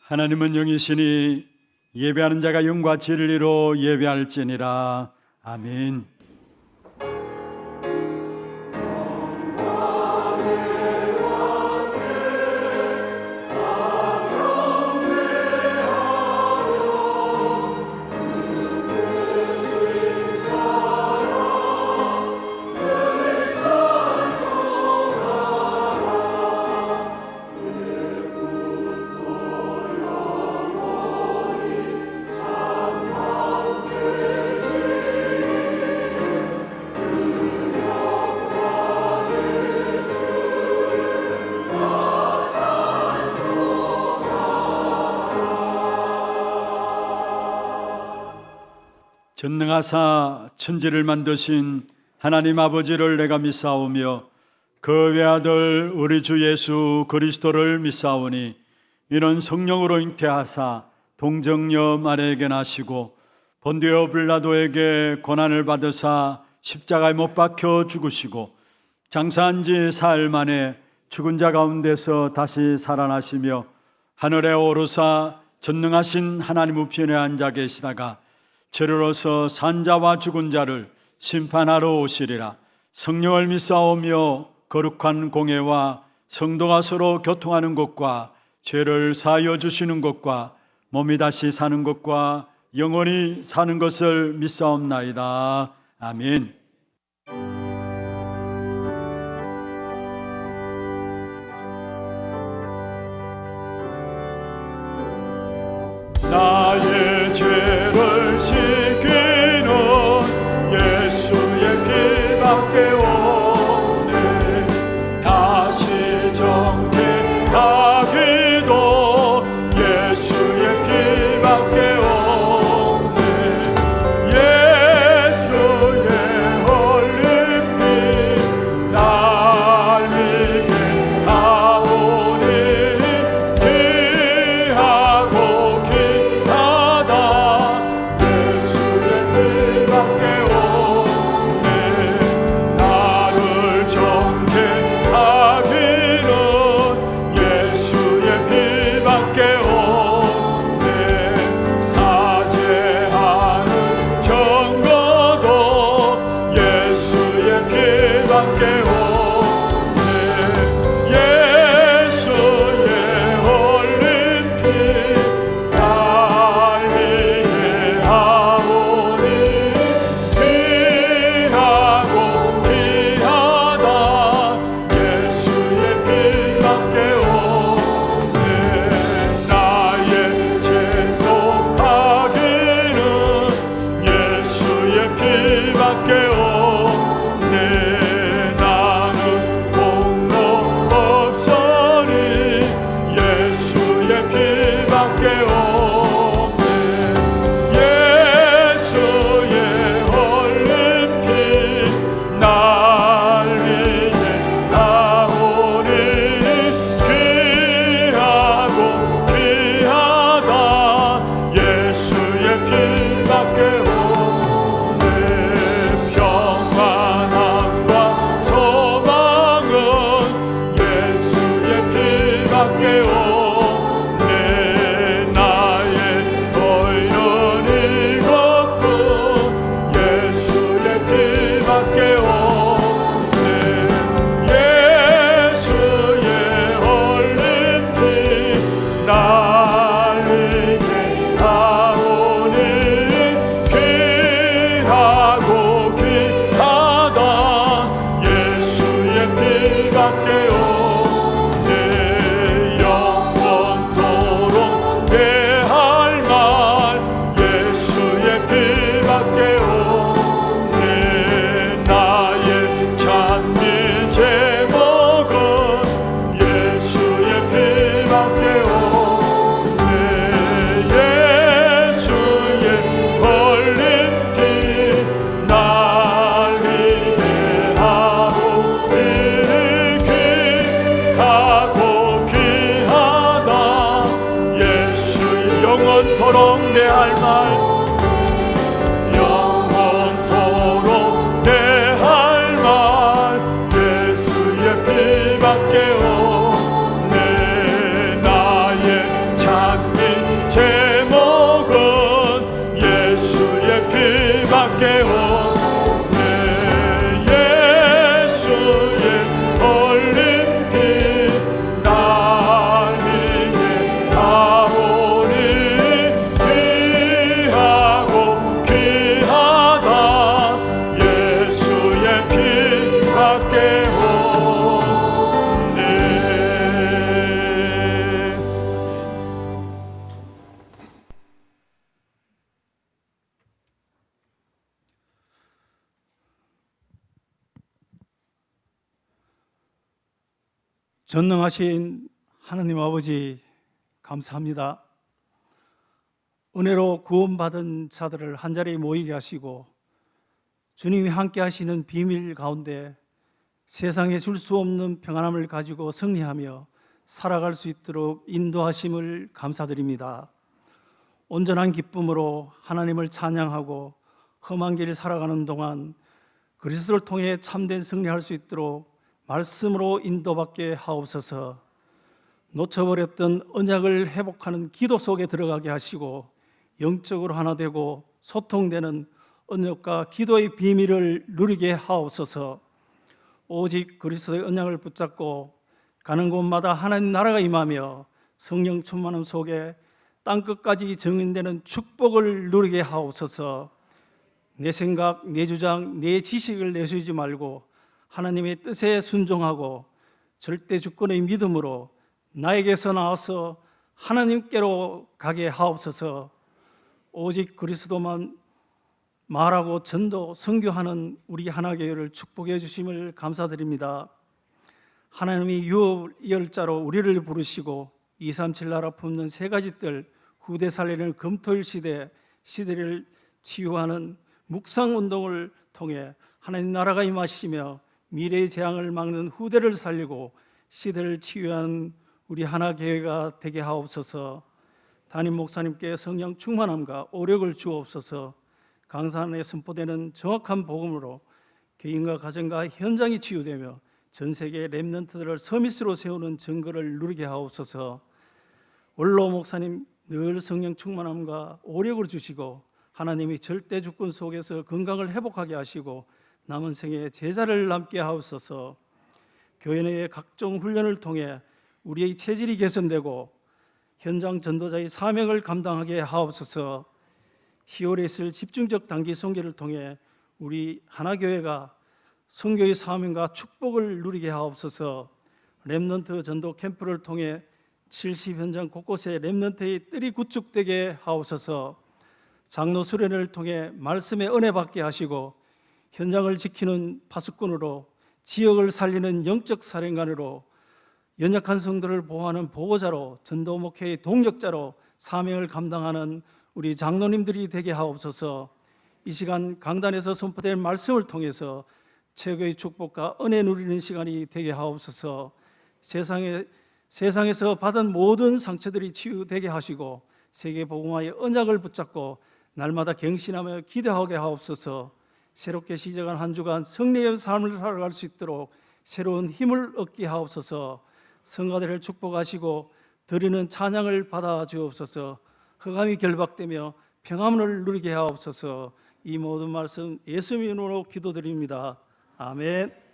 하나님은 영이시니 예배하는 자가 영과 진리로 예배할지니라. 아멘. 전능하사 천지를 만드신 하나님 아버지를 내가 믿사오며 그 외아들 우리 주 예수 그리스도를 믿사오니 이는 성령으로 잉태하사 동정녀 마리아에게 나시고 본디오 빌라도에게 고난을 받으사 십자가에 못 박혀 죽으시고 장사한 지 사흘 만에 죽은 자 가운데서 다시 살아나시며 하늘에 오르사 전능하신 하나님 우편에 앉아 계시다가 저리로서 산자와 죽은 자를 심판하러 오시리라. 성령을 믿사오며 거룩한 공회와 성도가 서로 교통하는 것과 죄를 사하여 주시는 것과 몸이 다시 사는 것과 영원히 사는 것을 믿사옵나이다. 아멘. 나의 죄를 씻기는 예수의 피밖에 오네. 다시 정죄하기도 예수의 피밖에 오네. 예수의 흘린 피 날 위해 나오니 귀하고 귀하다. 예수의 피밖에 오네. 나를 정죄하기는 예수의 피밖에 오네. 사죄하는 증거도 예수의 피밖에 오네. 예수의 흘린 피 날 위해 하오니 귀하고 귀하다. 예수의 피밖에 오네. 나의 죄 속하기는 예수의 피밖에 오네. 나는 공로 없으니 예수의 피밖에 오네. 예수의 흘린 피 날 위해 나오니 귀하고 귀하다. 예수의 피밖에 오네. 평안함과 소망은 예수의 피밖에 오네. 나의 의는 이것뿐 예수의 피밖에 오네. 예수의 흘린 피 날 위해 나오니 귀하고 귀하다. 예수의 피밖에 오네. 영원토록 대할 말 예수의 피밖에 오네. 나의 찬미 제목은 예수의 피밖에 오네. 예수의 흘린 피 날 위해 하오니 귀하고 귀하다. 예수의 영원토록 대할 말 영원토록 대할 말 예수의 피밖에 오네. 나의 찬미 전능하신 하나님 아버지 감사합니다. 은혜로 구원받은 자들을 한자리에 모이게 하시고 주님이 함께 하시는 비밀 가운데 세상에 줄 수 없는 평안함을 가지고 승리하며 살아갈 수 있도록 인도하심을 감사드립니다. 온전한 기쁨으로 하나님을 찬양하고 험한 길을 살아가는 동안 그리스도를 통해 참된 승리할 수 있도록 말씀으로 인도받게 하옵소서. 놓쳐버렸던 언약을 회복하는 기도 속에 들어가게 하시고 영적으로 하나 되고 소통되는 언약과 기도의 비밀을 누리게 하옵소서. 오직 그리스도의 언약을 붙잡고 가는 곳마다 하나님 나라가 임하며 성령 충만함 속에 땅끝까지 증인되는 축복을 누리게 하옵소서. 내 생각, 내 주장, 내 지식을 내세우지 말고 하나님의 뜻에 순종하고 절대 주권의 믿음으로 나에게서 나와서 하나님께로 가게 하옵소서. 오직 그리스도만 말하고 전도, 선교하는 우리 하나교회를 축복해 주심을 감사드립니다. 하나님이 유월자로 우리를 부르시고 237 나라 품는 세 가지 뜰 후대 살리는 금토일 시대를 치유하는 묵상운동을 통해 하나님 나라가 임하시며 미래의 재앙을 막는 후대를 살리고 시대를 치유하는 우리 하나교회가 되게 하옵소서. 담임 목사님께 성령 충만함과 오력을 주옵소서. 강사 안에 선포되는 정확한 복음으로 개인과 가정과 현장이 치유되며 전 세계 렘넌트들을 서밋으로 세우는 증거를 누리게 하옵소서. 원로 목사님 늘 성령 충만함과 오력을 주시고 하나님이 절대 주권 속에서 건강을 회복하게 하시고 남은 생에 제자를 남게 하옵소서. 교회 내의 각종 훈련을 통해 우리의 체질이 개선되고 현장 전도자의 사명을 감당하게 하옵소서. 10월에 있을 집중적 단기 선교를 통해 우리 하나교회가 선교의 사명과 축복을 누리게 하옵소서. 렘넌트 전도 캠프를 통해 70 현장 곳곳에 렘넌트의 뜰이 구축되게 하옵소서. 장로 수련을 통해 말씀의 은혜 받게 하시고 현장을 지키는 파수꾼으로 지역을 살리는 영적 사령관으로 연약한 성도를 보호하는 보호자로 전도 목회의 동력자로 사명을 감당하는 우리 장로님들이 되게 하옵소서. 이 시간 강단에서 선포된 말씀을 통해서 최고의 축복과 은혜 누리는 시간이 되게 하옵소서. 세상에서 받은 모든 상처들이 치유되게 하시고 세계 복음화의 언약을 붙잡고 날마다 경신하며 기도하게 하옵소서. 새롭게 시작한 한 주간 승리의 삶을 살아갈 수 있도록 새로운 힘을 얻게 하옵소서. 성가대를 축복하시고 드리는 찬양을 받아 주옵소서. 흑암이 결박되며 평안을 누리게 하옵소서. 이 모든 말씀 예수님 이름으로 기도드립니다. 아멘.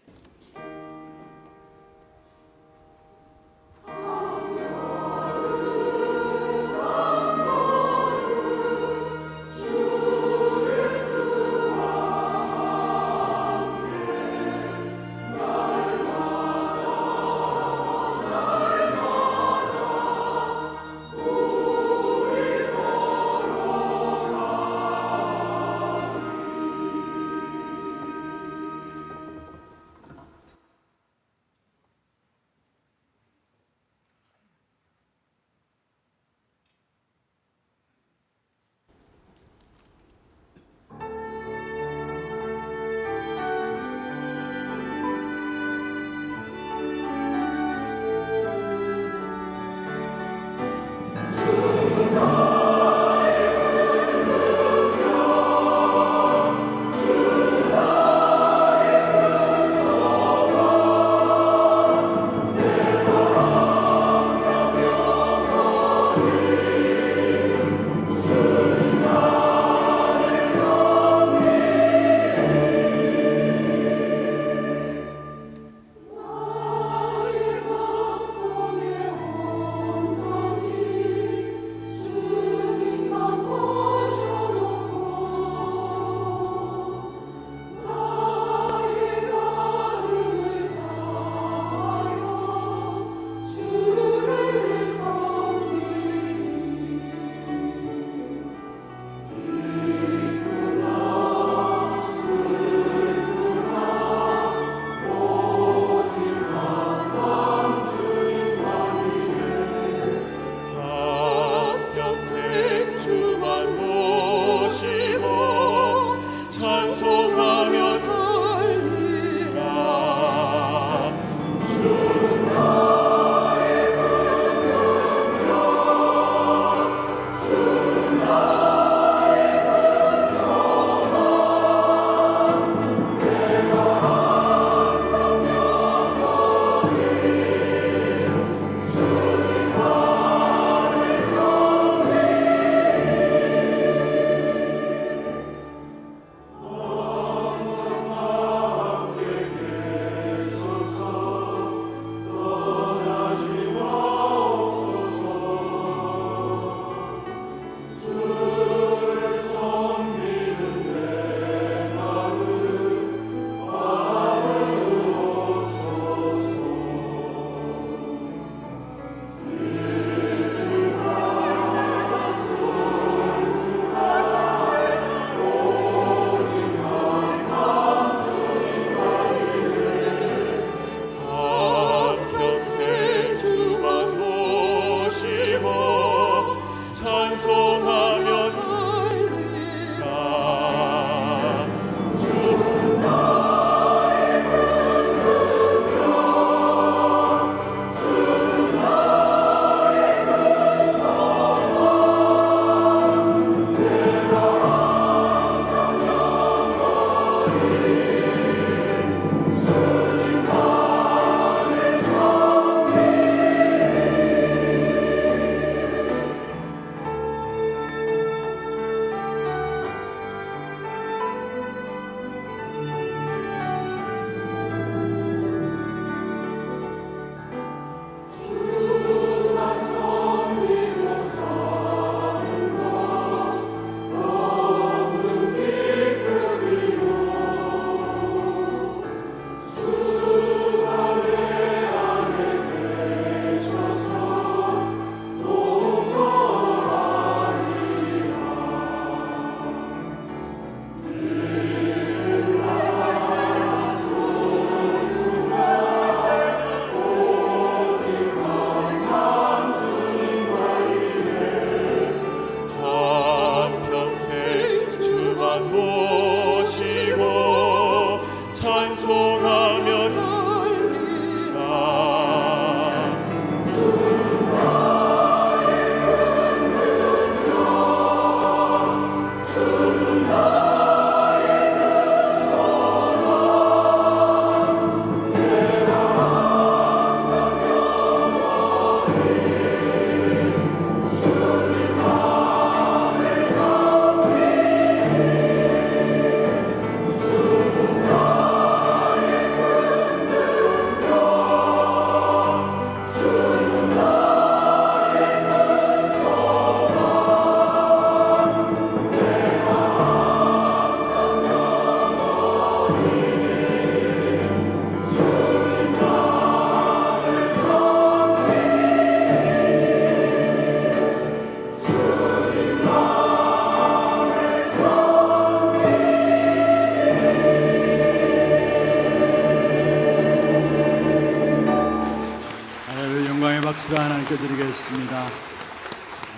맡겨드리겠습니다.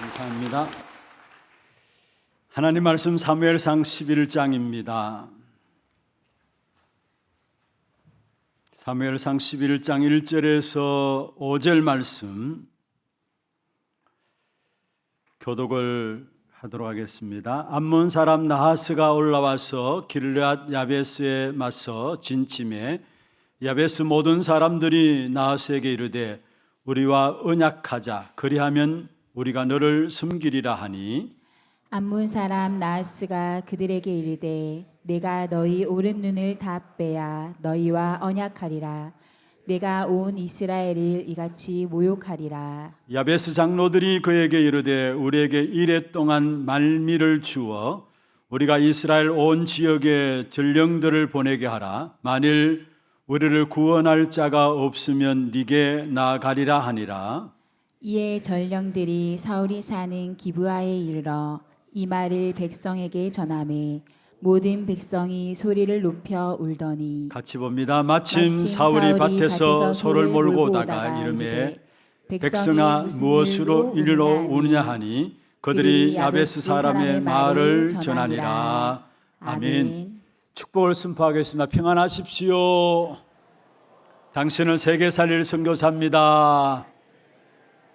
감사합니다. 하나님 말씀 사무엘상 11장입니다. 사무엘상 11장 1절에서 5절 말씀 교독을 하도록 하겠습니다. 암몬 사람 나하스가 올라와서 길르앗 야베스에 맞서 진침해 야베스 모든 사람들이 나하스에게 이르되 우리와 언약하자 그리하면 우리가 너를 섬기리라 하니 암몬 사람 나하스가 그들에게 이르되 내가 너희 오른 눈을 다 빼야 너희와 언약하리라. 내가 온 이스라엘을 이같이 모욕하리라. 야베스 장로들이 그에게 이르되 우리에게 이레 동안 말미를 주어 우리가 이스라엘 온 지역에 전령들을 보내게 하라. 만일 우리를 구원할 자가 없으면 네게 나아가리라 하니라. 이에 전령들이 사울이 사는 기브아에 이르러 이 말을 백성에게 전하매 모든 백성이 소리를 높여 울더니 같이 봅니다. 마침 사울이 밭에서 소를 몰고 오다가 이르매 백성아 무엇으로 일로 우느냐 하니 그들이 야베스 사람의 말을 전하니라. 아멘. 축복을 선포하겠습니다. 평안하십시오. 당신은 세계 살릴 선교사입니다.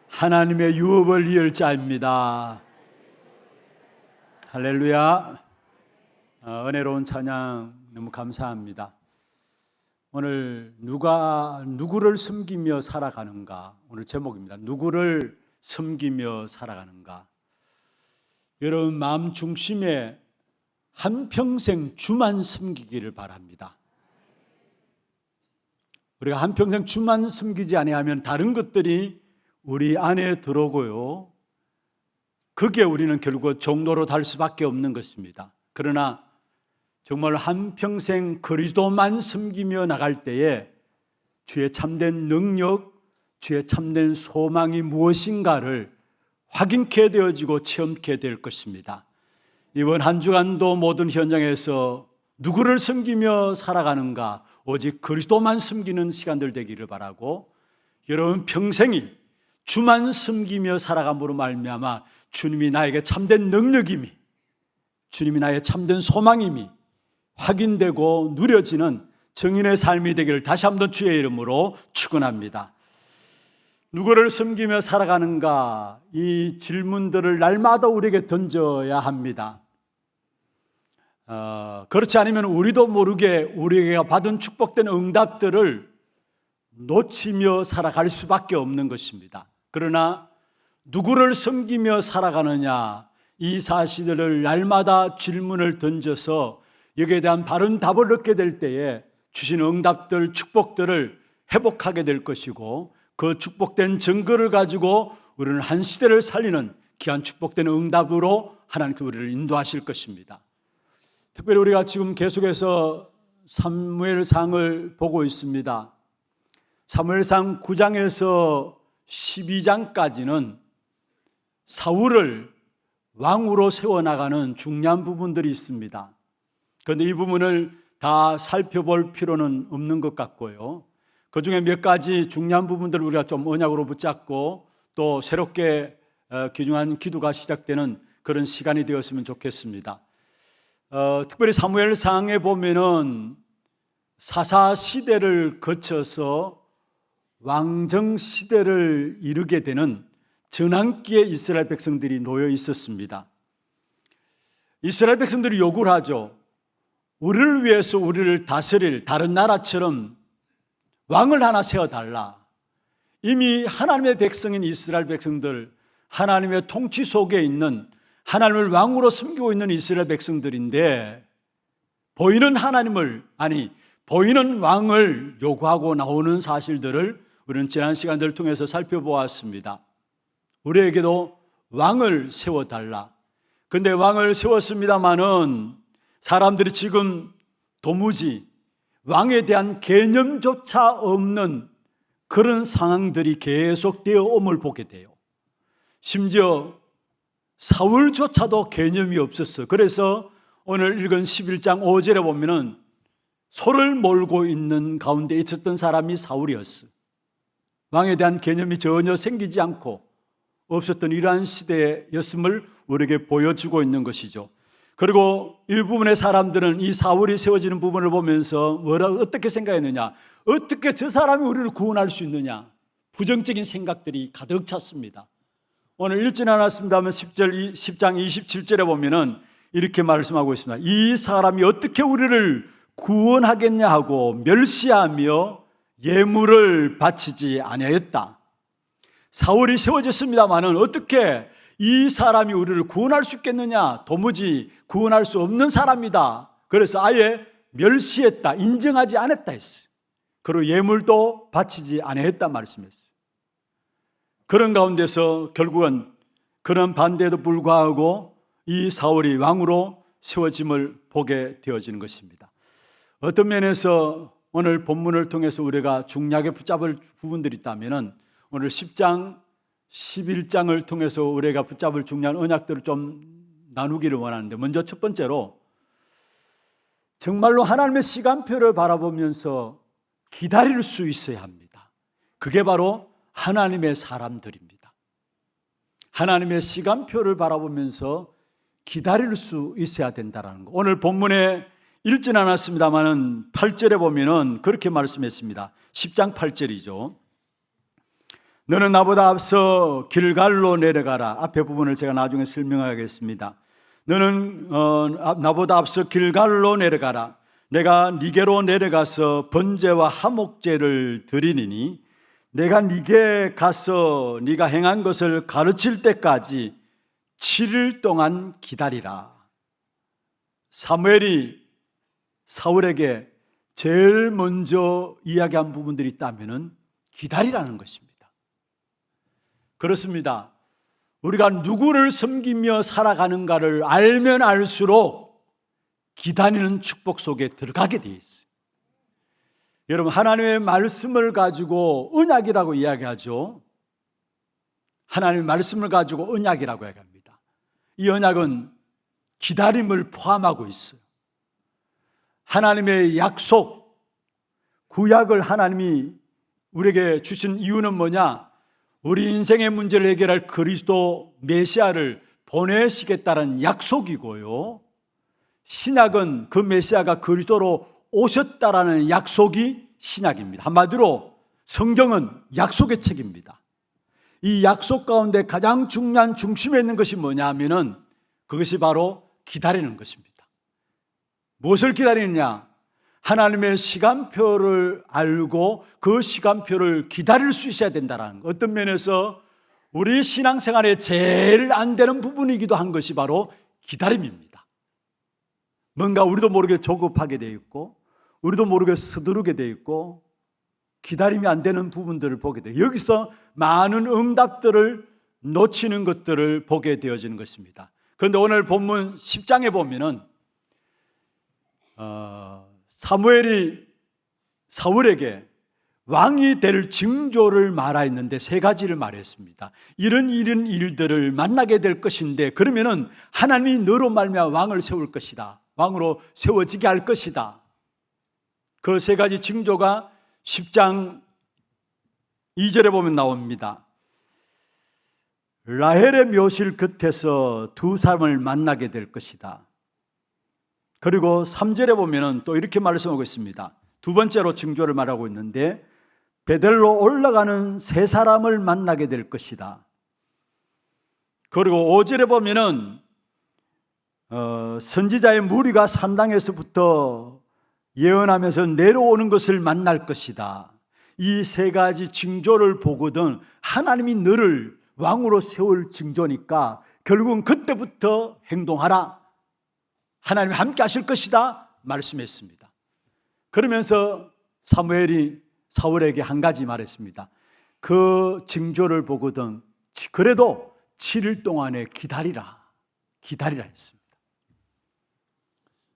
하나님의 유업을 이을 자입니다. 할렐루야. 은혜로운 찬양 너무 감사합니다. 오늘 누구를 섬기며 살아가는가? 오늘 제목입니다. 누구를 섬기며 살아가는가? 여러분 마음 중심에 한평생 주만 섬기기를 바랍니다. 우리가 한평생 주만 섬기지 아니하면 다른 것들이 우리 안에 들어오고요. 그게 우리는 결국 종로로 달 수밖에 없는 것입니다. 그러나 정말 한평생 그리스도만 섬기며 나갈 때에 주의 참된 능력, 주의 참된 소망이 무엇인가를 확인케 되어지고 체험케 될 것입니다. 이번 한 주간도 모든 현장에서 누구를 섬기며 살아가는가? 오직 그리스도만 섬기는 시간들 되기를 바라고 여러분 평생이 주만 섬기며 살아감으로 말미암아 주님이 나에게 참된 능력임이 주님이 나의 참된 소망임이 확인되고 누려지는 증인의 삶이 되기를 다시 한번 주의 이름으로 축원합니다. 누구를 섬기며 살아가는가? 이 질문들을 날마다 우리에게 던져야 합니다. 그렇지 않으면 우리도 모르게 우리에게 받은 축복된 응답들을 놓치며 살아갈 수밖에 없는 것입니다. 그러나 누구를 섬기며 살아가느냐? 이 사실들을 날마다 질문을 던져서 여기에 대한 바른 답을 얻게 될 때에 주신 응답들, 축복들을 회복하게 될 것이고 그 축복된 증거를 가지고 우리는 한 시대를 살리는 귀한 축복된 응답으로 하나님께 우리를 인도하실 것입니다. 특별히 우리가 지금 계속해서 사무엘상을 보고 있습니다. 사무엘상 9장에서 12장까지는 사울을 왕으로 세워나가는 중요한 부분들이 있습니다. 그런데 이 부분을 다 살펴볼 필요는 없는 것 같고요. 그 중에 몇 가지 중요한 부분들을 우리가 좀 언약으로 붙잡고 또 새롭게 귀중한 기도가 시작되는 그런 시간이 되었으면 좋겠습니다. 특별히 사무엘상에 보면은 사사 시대를 거쳐서 왕정 시대를 이루게 되는 전환기에 이스라엘 백성들이 놓여 있었습니다. 이스라엘 백성들이 요구를 하죠. 우리를 위해서 우리를 다스릴 다른 나라처럼 왕을 하나 세워달라. 이미 하나님의 백성인 이스라엘 백성들, 하나님의 통치 속에 있는 하나님을 왕으로 섬기고 있는 이스라엘 백성들인데 보이는 하나님을 보이는 왕을 요구하고 나오는 사실들을 우리는 지난 시간들을 통해서 살펴보았습니다. 우리에게도 왕을 세워달라. 근데 왕을 세웠습니다마는 사람들이 지금 도무지 왕에 대한 개념조차 없는 그런 상황들이 계속되어 옴을 보게 돼요. 심지어 사울조차도 개념이 없었어. 그래서 오늘 읽은 11장 5절에 보면은 소를 몰고 있는 가운데 있었던 사람이 사울이었어. 왕에 대한 개념이 전혀 생기지 않고 없었던 이러한 시대였음을 우리에게 보여주고 있는 것이죠. 그리고 일부분의 사람들은 이 사울이 세워지는 부분을 보면서 어떻게 생각했느냐, 어떻게 저 사람이 우리를 구원할 수 있느냐, 부정적인 생각들이 가득 찼습니다. 오늘 읽지는 않았습니다만 10장 27절에 보면은 이렇게 말씀하고 있습니다. 이 사람이 어떻게 우리를 구원하겠냐 하고 멸시하며 예물을 바치지 아니하였다. 사울이 세워졌습니다마는 어떻게 이 사람이 우리를 구원할 수 있겠느냐, 도무지 구원할 수 없는 사람이다. 그래서 아예 멸시했다, 인정하지 않았다 했어요. 그리고 예물도 바치지 아니했다 말씀했어요. 그런 가운데서 결국은 그런 반대에도 불구하고 이 사울이 왕으로 세워짐을 보게 되어지는 것입니다. 어떤 면에서 오늘 본문을 통해서 우리가 중요하게 붙잡을 부분들이 있다면 오늘 10장, 11장을 통해서 우리가 붙잡을 중요한 언약들을 좀 나누기를 원하는데, 먼저 첫 번째로 정말로 하나님의 시간표를 바라보면서 기다릴 수 있어야 합니다. 그게 바로 하나님의 사람들입니다. 하나님의 시간표를 바라보면서 기다릴 수 있어야 된다는 거. 오늘 본문에 읽지는 않았습니다만 8절에 보면은 그렇게 말씀했습니다. 10장 8절이죠. 너는 나보다 앞서 길갈로 내려가라. 앞에 부분을 제가 나중에 설명하겠습니다. 너는 나보다 앞서 길갈로 내려가라. 내가 니게로 내려가서 번제와 화목제를 드리니 내가 니게 가서 네가 행한 것을 가르칠 때까지 7일 동안 기다리라. 사무엘이 사울에게 제일 먼저 이야기한 부분들이 있다면 기다리라는 것입니다. 그렇습니다. 우리가 누구를 섬기며 살아가는가를 알면 알수록 기다리는 축복 속에 들어가게 되어 있어요. 여러분, 하나님의 말씀을 가지고 언약이라고 이야기하죠. 하나님의 말씀을 가지고 언약이라고 이야기합니다. 이 언약은 기다림을 포함하고 있어요. 하나님의 약속, 구약을 하나님이 우리에게 주신 이유는 뭐냐? 우리 인생의 문제를 해결할 그리스도 메시아를 보내시겠다는 약속이고요, 신약은 그 메시아가 그리스도로 오셨다라는 약속이 신약입니다. 한마디로 성경은 약속의 책입니다. 이 약속 가운데 가장 중요한 중심에 있는 것이 뭐냐 하면은 그것이 바로 기다리는 것입니다. 무엇을 기다리느냐? 하나님의 시간표를 알고 그 시간표를 기다릴 수 있어야 된다는 것. 어떤 면에서 우리 신앙생활에 제일 안 되는 부분이기도 한 것이 바로 기다림입니다. 뭔가 우리도 모르게 조급하게 되어 있고 우리도 모르게 서두르게 되어 있고 기다림이 안 되는 부분들을 보게 돼요. 여기서 많은 응답들을 놓치는 것들을 보게 되어지는 것입니다. 그런데 오늘 본문 10장에 보면은 사무엘이 사울에게 왕이 될 징조를 말하였는데 세 가지를 말했습니다. 이런 일들을 만나게 될 것인데 그러면은 하나님이 너로 말미암아 왕을 세울 것이다. 왕으로 세워지게 할 것이다. 그 세 가지 징조가 10장 2절에 보면 나옵니다. 라헬의 묘실 곁에서 두 사람을 만나게 될 것이다. 그리고 3절에 보면 또 이렇게 말씀하고 있습니다. 두 번째로 징조를 말하고 있는데 베델로 올라가는 세 사람을 만나게 될 것이다. 그리고 5절에 보면은 선지자의 무리가 산당에서부터 예언하면서 내려오는 것을 만날 것이다. 이 세 가지 징조를 보거든 하나님이 너를 왕으로 세울 징조니까 결국은 그때부터 행동하라. 하나님이 함께 하실 것이다 말씀했습니다. 그러면서 사무엘이 사울에게 한 가지 말했습니다. 그 징조를 보거든 그래도 7일 동안에 기다리라 했습니다.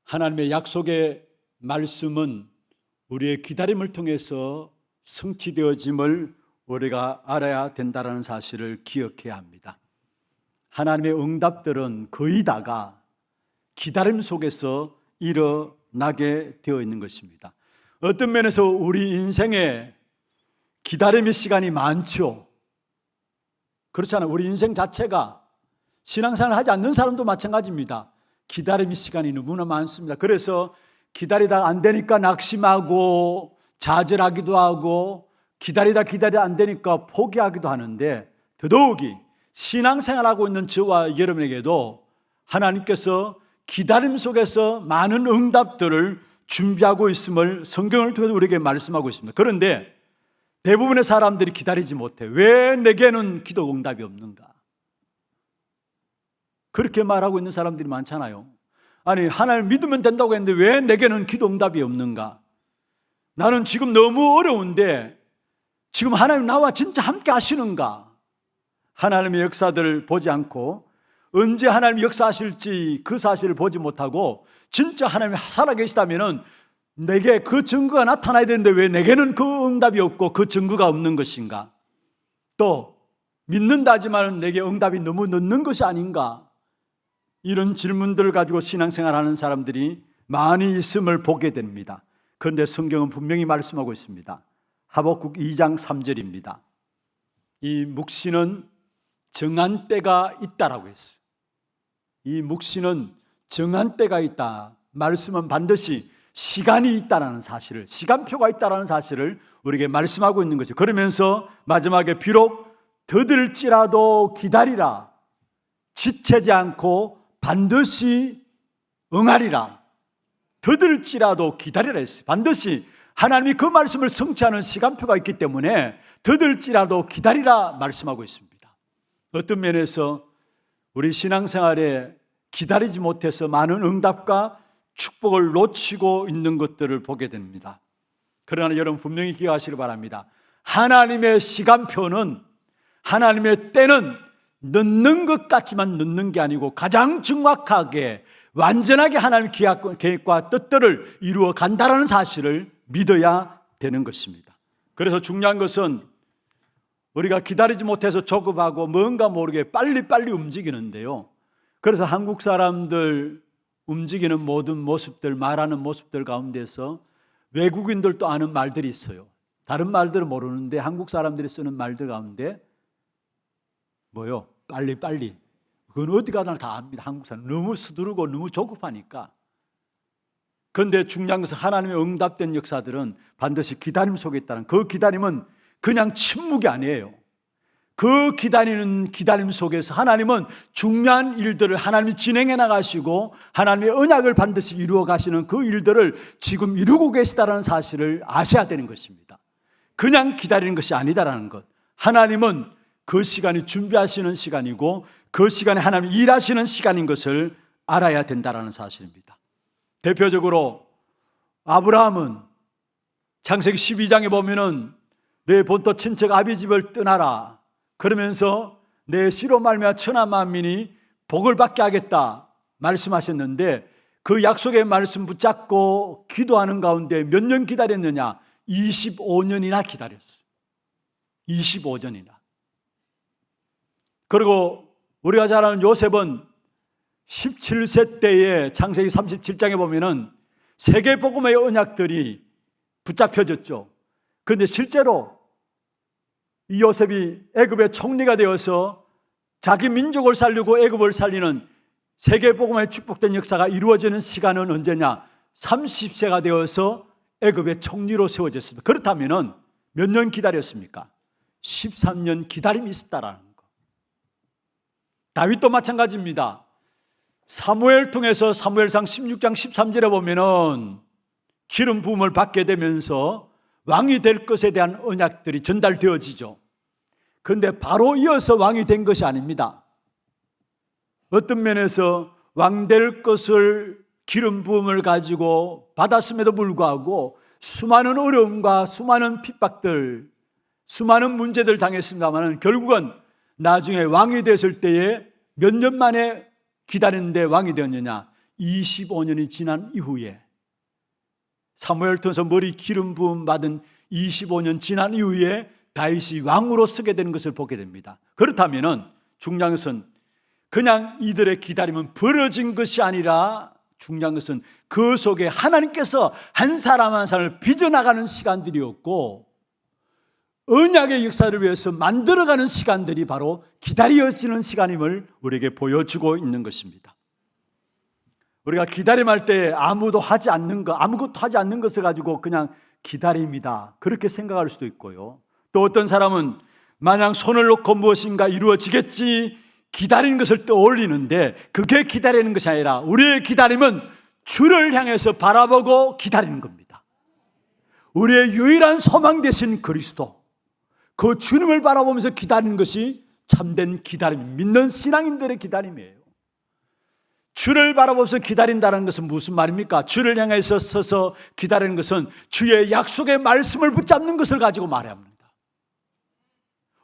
하나님의 약속의 말씀은 우리의 기다림을 통해서 성취되어짐을 우리가 알아야 된다는 사실을 기억해야 합니다. 하나님의 응답들은 거의 다가 기다림 속에서 일어나게 되어 있는 것입니다. 어떤 면에서 우리 인생에 기다림의 시간이 많죠. 그렇잖아요. 우리 인생 자체가 신앙생활을 하지 않는 사람도 마찬가지입니다. 기다림의 시간이 너무나 많습니다. 그래서 기다리다가 안 되니까 낙심하고 좌절하기도 하고 기다리다 안 되니까 포기하기도 하는데, 더더욱이 신앙생활하고 있는 저와 여러분에게도 하나님께서 기다림 속에서 많은 응답들을 준비하고 있음을 성경을 통해서 우리에게 말씀하고 있습니다. 그런데 대부분의 사람들이 기다리지 못해. 왜 내게는 기도 응답이 없는가? 그렇게 말하고 있는 사람들이 많잖아요. 아니, 하나님 믿으면 된다고 했는데 왜 내게는 기도 응답이 없는가? 나는 지금 너무 어려운데 지금 하나님 나와 진짜 함께 하시는가? 하나님의 역사들을 보지 않고 언제 하나님이 역사하실지 그 사실을 보지 못하고 진짜 하나님이 살아계시다면 내게 그 증거가 나타나야 되는데 왜 내게는 그 응답이 없고 그 증거가 없는 것인가? 또 믿는다 하지만 내게 응답이 너무 늦는 것이 아닌가? 이런 질문들을 가지고 신앙생활하는 사람들이 많이 있음을 보게 됩니다. 그런데 성경은 분명히 말씀하고 있습니다. 하박국 2장 3절입니다. 이 묵시는 정한 때가 있다라고 했어요. 이 묵시는 정한 때가 있다. 말씀은 반드시 시간이 있다라는 사실을, 시간표가 있다라는 사실을 우리에게 말씀하고 있는 거죠. 그러면서 마지막에 비록 더딜지라도 기다리라, 지체지 않고 반드시 응하리라. 더딜지라도 기다리라 했어요. 반드시 하나님이 그 말씀을 성취하는 시간표가 있기 때문에 더딜지라도 기다리라 말씀하고 있습니다. 어떤 면에서 우리 신앙생활에 기다리지 못해서 많은 응답과 축복을 놓치고 있는 것들을 보게 됩니다. 그러나 여러분 분명히 기억하시길 바랍니다. 하나님의 시간표는, 하나님의 때는 늦는 것 같지만 늦는 게 아니고 가장 정확하게 완전하게 하나님의 계획과 뜻들을 이루어 간다는 사실을 믿어야 되는 것입니다. 그래서 중요한 것은 우리가 기다리지 못해서 조급하고 뭔가 모르게 빨리빨리 움직이는데요. 그래서 한국 사람들 움직이는 모든 모습들, 말하는 모습들 가운데서 외국인들도 아는 말들이 있어요. 다른 말들은 모르는데 한국 사람들이 쓰는 말들 가운데 뭐요? 빨리빨리. 그건 어디 가나 다 압니다. 한국 사람 너무 서두르고 너무 조급하니까. 그런데 중요한 것은 하나님의 응답된 역사들은 반드시 기다림 속에 있다는, 그 기다림은 그냥 침묵이 아니에요. 그 기다리는 기다림 속에서 하나님은 중요한 일들을 하나님이 진행해 나가시고 하나님의 언약을 반드시 이루어 가시는 그 일들을 지금 이루고 계시다는 사실을 아셔야 되는 것입니다. 그냥 기다리는 것이 아니다라는 것. 하나님은 그 시간이 준비하시는 시간이고 그 시간에 하나님이 일하시는 시간인 것을 알아야 된다는 사실입니다. 대표적으로 아브라함은 창세기 12장에 보면은 내 본토 친척 아비 집을 떠나라, 그러면서 내 씨로 말미암아 천하 만민이 복을 받게 하겠다 말씀하셨는데 그 약속의 말씀 붙잡고 기도하는 가운데 몇 년 기다렸느냐? 25년이나 기다렸어요. 25년이나. 그리고 우리가 잘 아는 요셉은 17세 때에 창세기 37장에 보면은 세계복음의 언약들이 붙잡혀졌죠. 그런데 실제로 이 요셉이 애굽의 총리가 되어서 자기 민족을 살리고 애굽을 살리는 세계복음의 축복된 역사가 이루어지는 시간은 언제냐? 30세가 되어서 애굽의 총리로 세워졌습니다. 그렇다면 몇 년 기다렸습니까? 13년 기다림이 있었다라는 거. 다윗도 마찬가지입니다. 사무엘 통해서 사무엘상 16장 13절에 보면은 기름 부음을 받게 되면서 왕이 될 것에 대한 언약들이 전달되어지죠. 그런데 바로 이어서 왕이 된 것이 아닙니다. 어떤 면에서 왕 될 것을 기름 부음을 가지고 받았음에도 불구하고 수많은 어려움과 수많은 핍박들, 수많은 문제들 당했습니다만 결국은 나중에 왕이 됐을 때에 몇 년 만에 기다렸는데 왕이 되었느냐? 25년이 지난 이후에, 사무엘 통해서 머리 기름 부음 받은 25년 지난 이후에 다윗이 왕으로 서게 되는 것을 보게 됩니다. 그렇다면 중요한 것은 그냥 이들의 기다림은 벌어진 것이 아니라 중요한 것은 그 속에 하나님께서 한 사람 한 사람을 빚어나가는 시간들이었고 언약의 역사를 위해서 만들어가는 시간들이 바로 기다려지는 시간임을 우리에게 보여주고 있는 것입니다. 우리가 기다림할 때 아무것도 하지 않는 것을 가지고 그냥 기다림이다, 그렇게 생각할 수도 있고요. 또 어떤 사람은 마냥 손을 놓고 무엇인가 이루어지겠지 기다리는 것을 떠올리는데, 그게 기다리는 것이 아니라 우리의 기다림은 주를 향해서 바라보고 기다리는 겁니다. 우리의 유일한 소망 되신 그리스도, 그 주님을 바라보면서 기다리는 것이 참된 기다림, 믿는 신앙인들의 기다림이에요. 주를 바라보면서 기다린다는 것은 무슨 말입니까? 주를 향해서 서서 기다리는 것은 주의 약속의 말씀을 붙잡는 것을 가지고 말해야 합니다.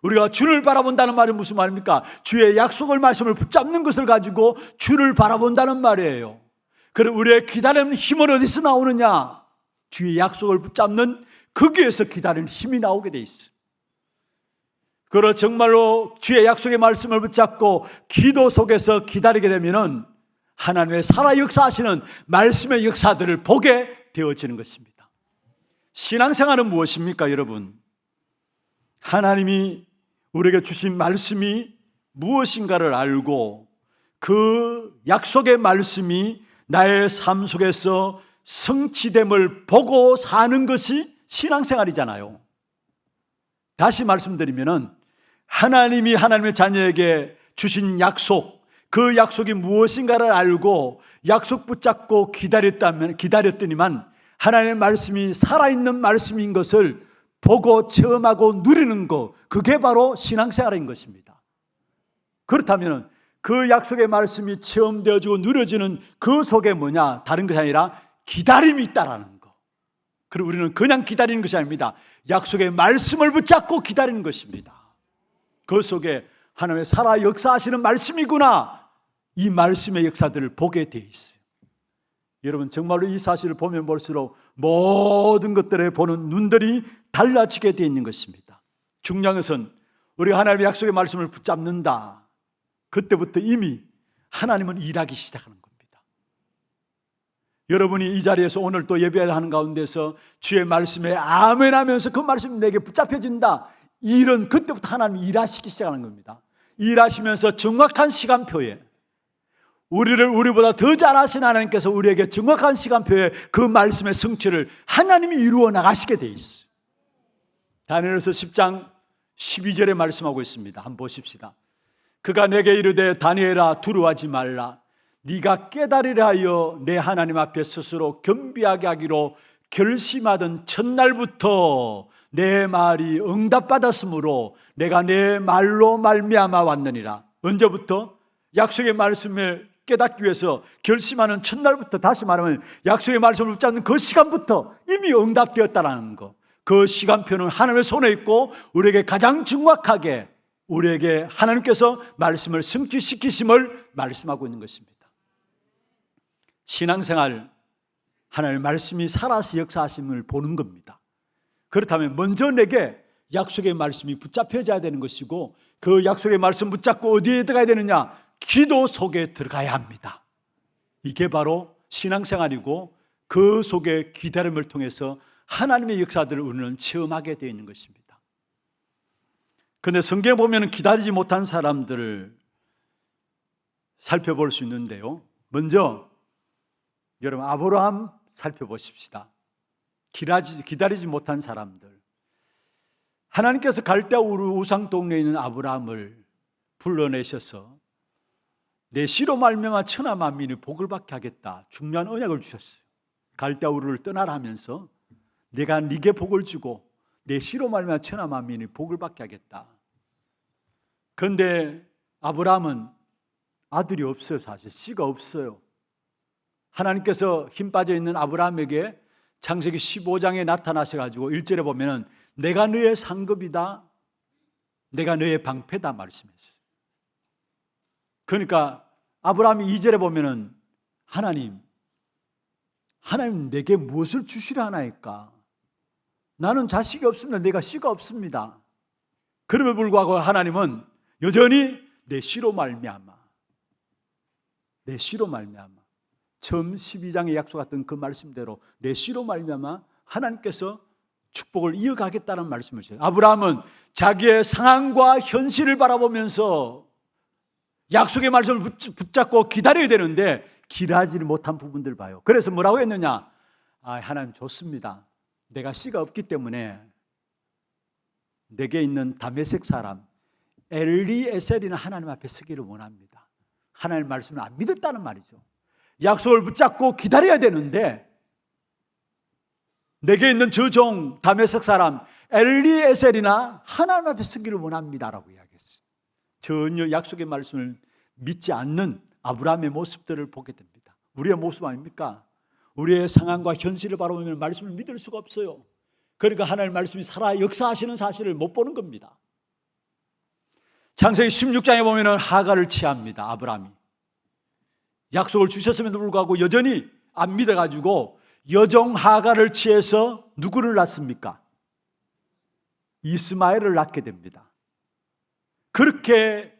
우리가 주를 바라본다는 말이 무슨 말입니까? 주의 약속의 말씀을 붙잡는 것을 가지고 주를 바라본다는 말이에요. 그럼 우리의 기다리는 힘은 어디서 나오느냐? 주의 약속을 붙잡는 거기에서 기다리는 힘이 나오게 돼 있어요. 그러 정말로 주의 약속의 말씀을 붙잡고 기도 속에서 기다리게 되면은 하나님의 살아 역사하시는 말씀의 역사들을 보게 되어지는 것입니다. 신앙생활은 무엇입니까, 여러분? 하나님이 우리에게 주신 말씀이 무엇인가를 알고 그 약속의 말씀이 나의 삶 속에서 성취됨을 보고 사는 것이 신앙생활이잖아요. 다시 말씀드리면은 하나님이 하나님의 자녀에게 주신 약속, 그 약속이 무엇인가를 알고 약속 붙잡고 기다렸더니만 하나님의 말씀이 살아있는 말씀인 것을 보고 체험하고 누리는 것, 그게 바로 신앙생활인 것입니다. 그렇다면 그 약속의 말씀이 체험되어지고 누려지는 그 속에 뭐냐? 다른 것이 아니라 기다림이 있다라는 것. 그리고 우리는 그냥 기다리는 것이 아닙니다. 약속의 말씀을 붙잡고 기다리는 것입니다. 그 속에 하나님의 살아 역사하시는 말씀이구나, 이 말씀의 역사들을 보게 돼 있어요. 여러분, 정말로 이 사실을 보면 볼수록 모든 것들을 보는 눈들이 달라지게 되어 있는 것입니다. 중요한 것은 우리가 하나님의 약속의 말씀을 붙잡는다, 그때부터 이미 하나님은 일하기 시작하는 겁니다. 여러분이 이 자리에서 오늘 또 예배하는 가운데서 주의 말씀에 아멘 하면서 그 말씀이 내게 붙잡혀진다, 이런 그때부터 하나님이 일하시기 시작하는 겁니다. 일하시면서 정확한 시간표에 우리보다 더 잘하신 하나님께서 우리에게 정확한 시간표에 그 말씀의 성취를 하나님이 이루어 나가시게 돼 있어요. 다니엘서 10장 12절에 말씀하고 있습니다. 한번 보십시다. 그가 내게 이르되 다니엘아 두려워하지 말라. 네가 깨달으려 하여 내 하나님 앞에 스스로 겸비하게 하기로 결심하던 첫날부터 내 말이 응답받았으므로 내가 내 말로 말미암아 왔느니라. 언제부터? 약속의 말씀을 깨닫기 위해서 결심하는 첫날부터, 다시 말하면 약속의 말씀을 붙잡는 그 시간부터 이미 응답되었다는 것. 그 시간표는 하나님의 손에 있고 우리에게 가장 정확하게 우리에게 하나님께서 말씀을 성취시키심을 말씀하고 있는 것입니다. 신앙생활, 하나님의 말씀이 살아서 역사하심을 보는 겁니다. 그렇다면 먼저 내게 약속의 말씀이 붙잡혀져야 되는 것이고, 그 약속의 말씀 붙잡고 어디에 들어가야 되느냐? 기도 속에 들어가야 합니다. 이게 바로 신앙생활이고, 그 속에 기다림을 통해서 하나님의 역사들을 우리는 체험하게 되어 있는 것입니다. 그런데 성경에 보면 기다리지 못한 사람들을 살펴볼 수 있는데요, 먼저 여러분 아브라함 살펴보십시다. 기다리지 못한 사람들, 하나님께서 갈대아 우르 우상 동네에 있는 아브라함을 불러내셔서 내 씨로 말미암아 천하 만민이 복을 받게 하겠다, 중요한 언약을 주셨어요. 갈대아 우르를 떠나라 하면서 내가 네게 복을 주고 내 씨로 말미암아 천하 만민이 복을 받게 하겠다. 그런데 아브라함은 아들이 없어요. 사실 씨가 없어요. 하나님께서 힘 빠져 있는 아브라함에게 창세기 15장에 나타나셔가지고 1절에 보면은 내가 너의 상급이다, 내가 너의 방패다 말씀했어요. 그러니까 아브라함이 2절에 보면은 하나님 내게 무엇을 주시려 하나이까? 나는 자식이 없습니다. 내가 씨가 없습니다. 그럼에도 불구하고 하나님은 여전히 내 씨로 말미암아, 내 씨로 말미암아, 처음 12장에 약속했던 그 말씀대로 내 씨로 말미암아 하나님께서 축복을 이어가겠다는 말씀을 주세요. 아브라함은 자기의 상황과 현실을 바라보면서 약속의 말씀을 붙잡고 기다려야 되는데 기다리지 못한 부분들 봐요. 그래서 뭐라고 했느냐? 하나님 좋습니다. 내가 씨가 없기 때문에 내게 있는 다메섹 사람 엘리에셀이나 하나님 앞에 서기를 원합니다. 하나님의 말씀을 안 믿었다는 말이죠. 약속을 붙잡고 기다려야 되는데 내게 있는 저 종 다메섹 사람 엘리에셀이나 하나님 앞에 서기를 원합니다라고 이야기했어요. 전혀 약속의 말씀을 믿지 않는 아브라함의 모습들을 보게 됩니다. 우리의 모습 아닙니까? 우리의 상황과 현실을 바라보면 말씀을 믿을 수가 없어요. 그러니까 하나님의 말씀이 살아 역사하시는 사실을 못 보는 겁니다. 창세기 16장에 보면 하갈을 취합니다. 아브라함이 약속을 주셨음에도 불구하고 여전히 안 믿어가지고 여종 하갈을 취해서 누구를 낳습니까? 이스마엘을 낳게 됩니다. 그렇게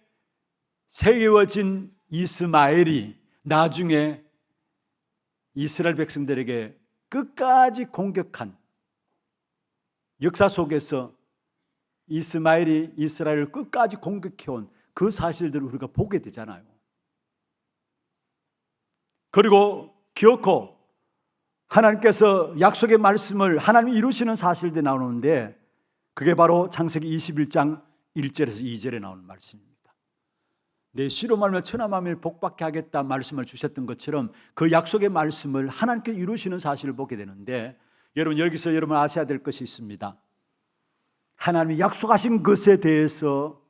세워진 이스마엘이 나중에 이스라엘 백성들에게 끝까지 공격한 역사 속에서 이스마엘이 이스라엘을 끝까지 공격해온 그 사실들을 우리가 보게 되잖아요. 그리고 기어코 하나님께서 약속의 말씀을 하나님이 이루시는 사실들이 나오는데 그게 바로 창세기 21장 1절에서 2절에 나오는 말씀입니다. 내 씨로 말미암아 천하 만민을 복받게 하겠다 말씀을 주셨던 것처럼 그 약속의 말씀을 하나님께 이루시는 사실을 보게 되는데 여러분 여기서 여러분 아셔야 될 것이 있습니다. 하나님이 약속하신 것에 대해서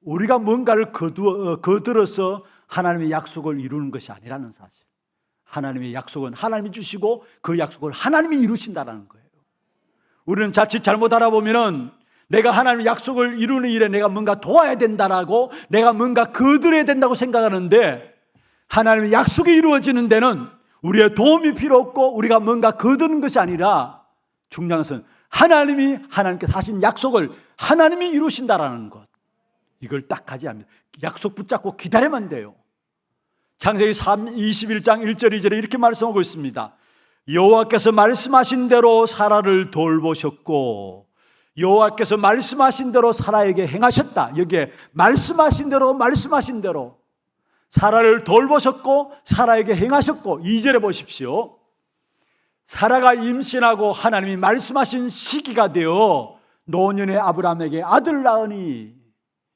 우리가 뭔가를 거들어서 하나님의 약속을 이루는 것이 아니라는 사실. 하나님의 약속은 하나님이 주시고 그 약속을 하나님이 이루신다는 거예요. 우리는 자칫 잘못 알아보면 내가 하나님의 약속을 이루는 일에 내가 뭔가 도와야 된다라고 내가 뭔가 거들어야 된다고 생각하는데 하나님의 약속이 이루어지는 데는 우리의 도움이 필요 없고 우리가 뭔가 거두는 것이 아니라 중요한 것은 하나님께서 하신 약속을 하나님이 이루신다라는 것. 이걸 딱 가지합니다. 약속 붙잡고 기다리면 돼요. 창세기 21장 1절 2절에 이렇게 말씀하고 있습니다. 여호와께서 말씀하신 대로 사라를 돌보셨고 여호와께서 말씀하신 대로 사라에게 행하셨다. 여기에 말씀하신 대로 사라를 돌보셨고 사라에게 행하셨고 2절에 보십시오. 사라가 임신하고 하나님이 말씀하신 시기가 되어 노년의 아브라함에게 아들 낳으니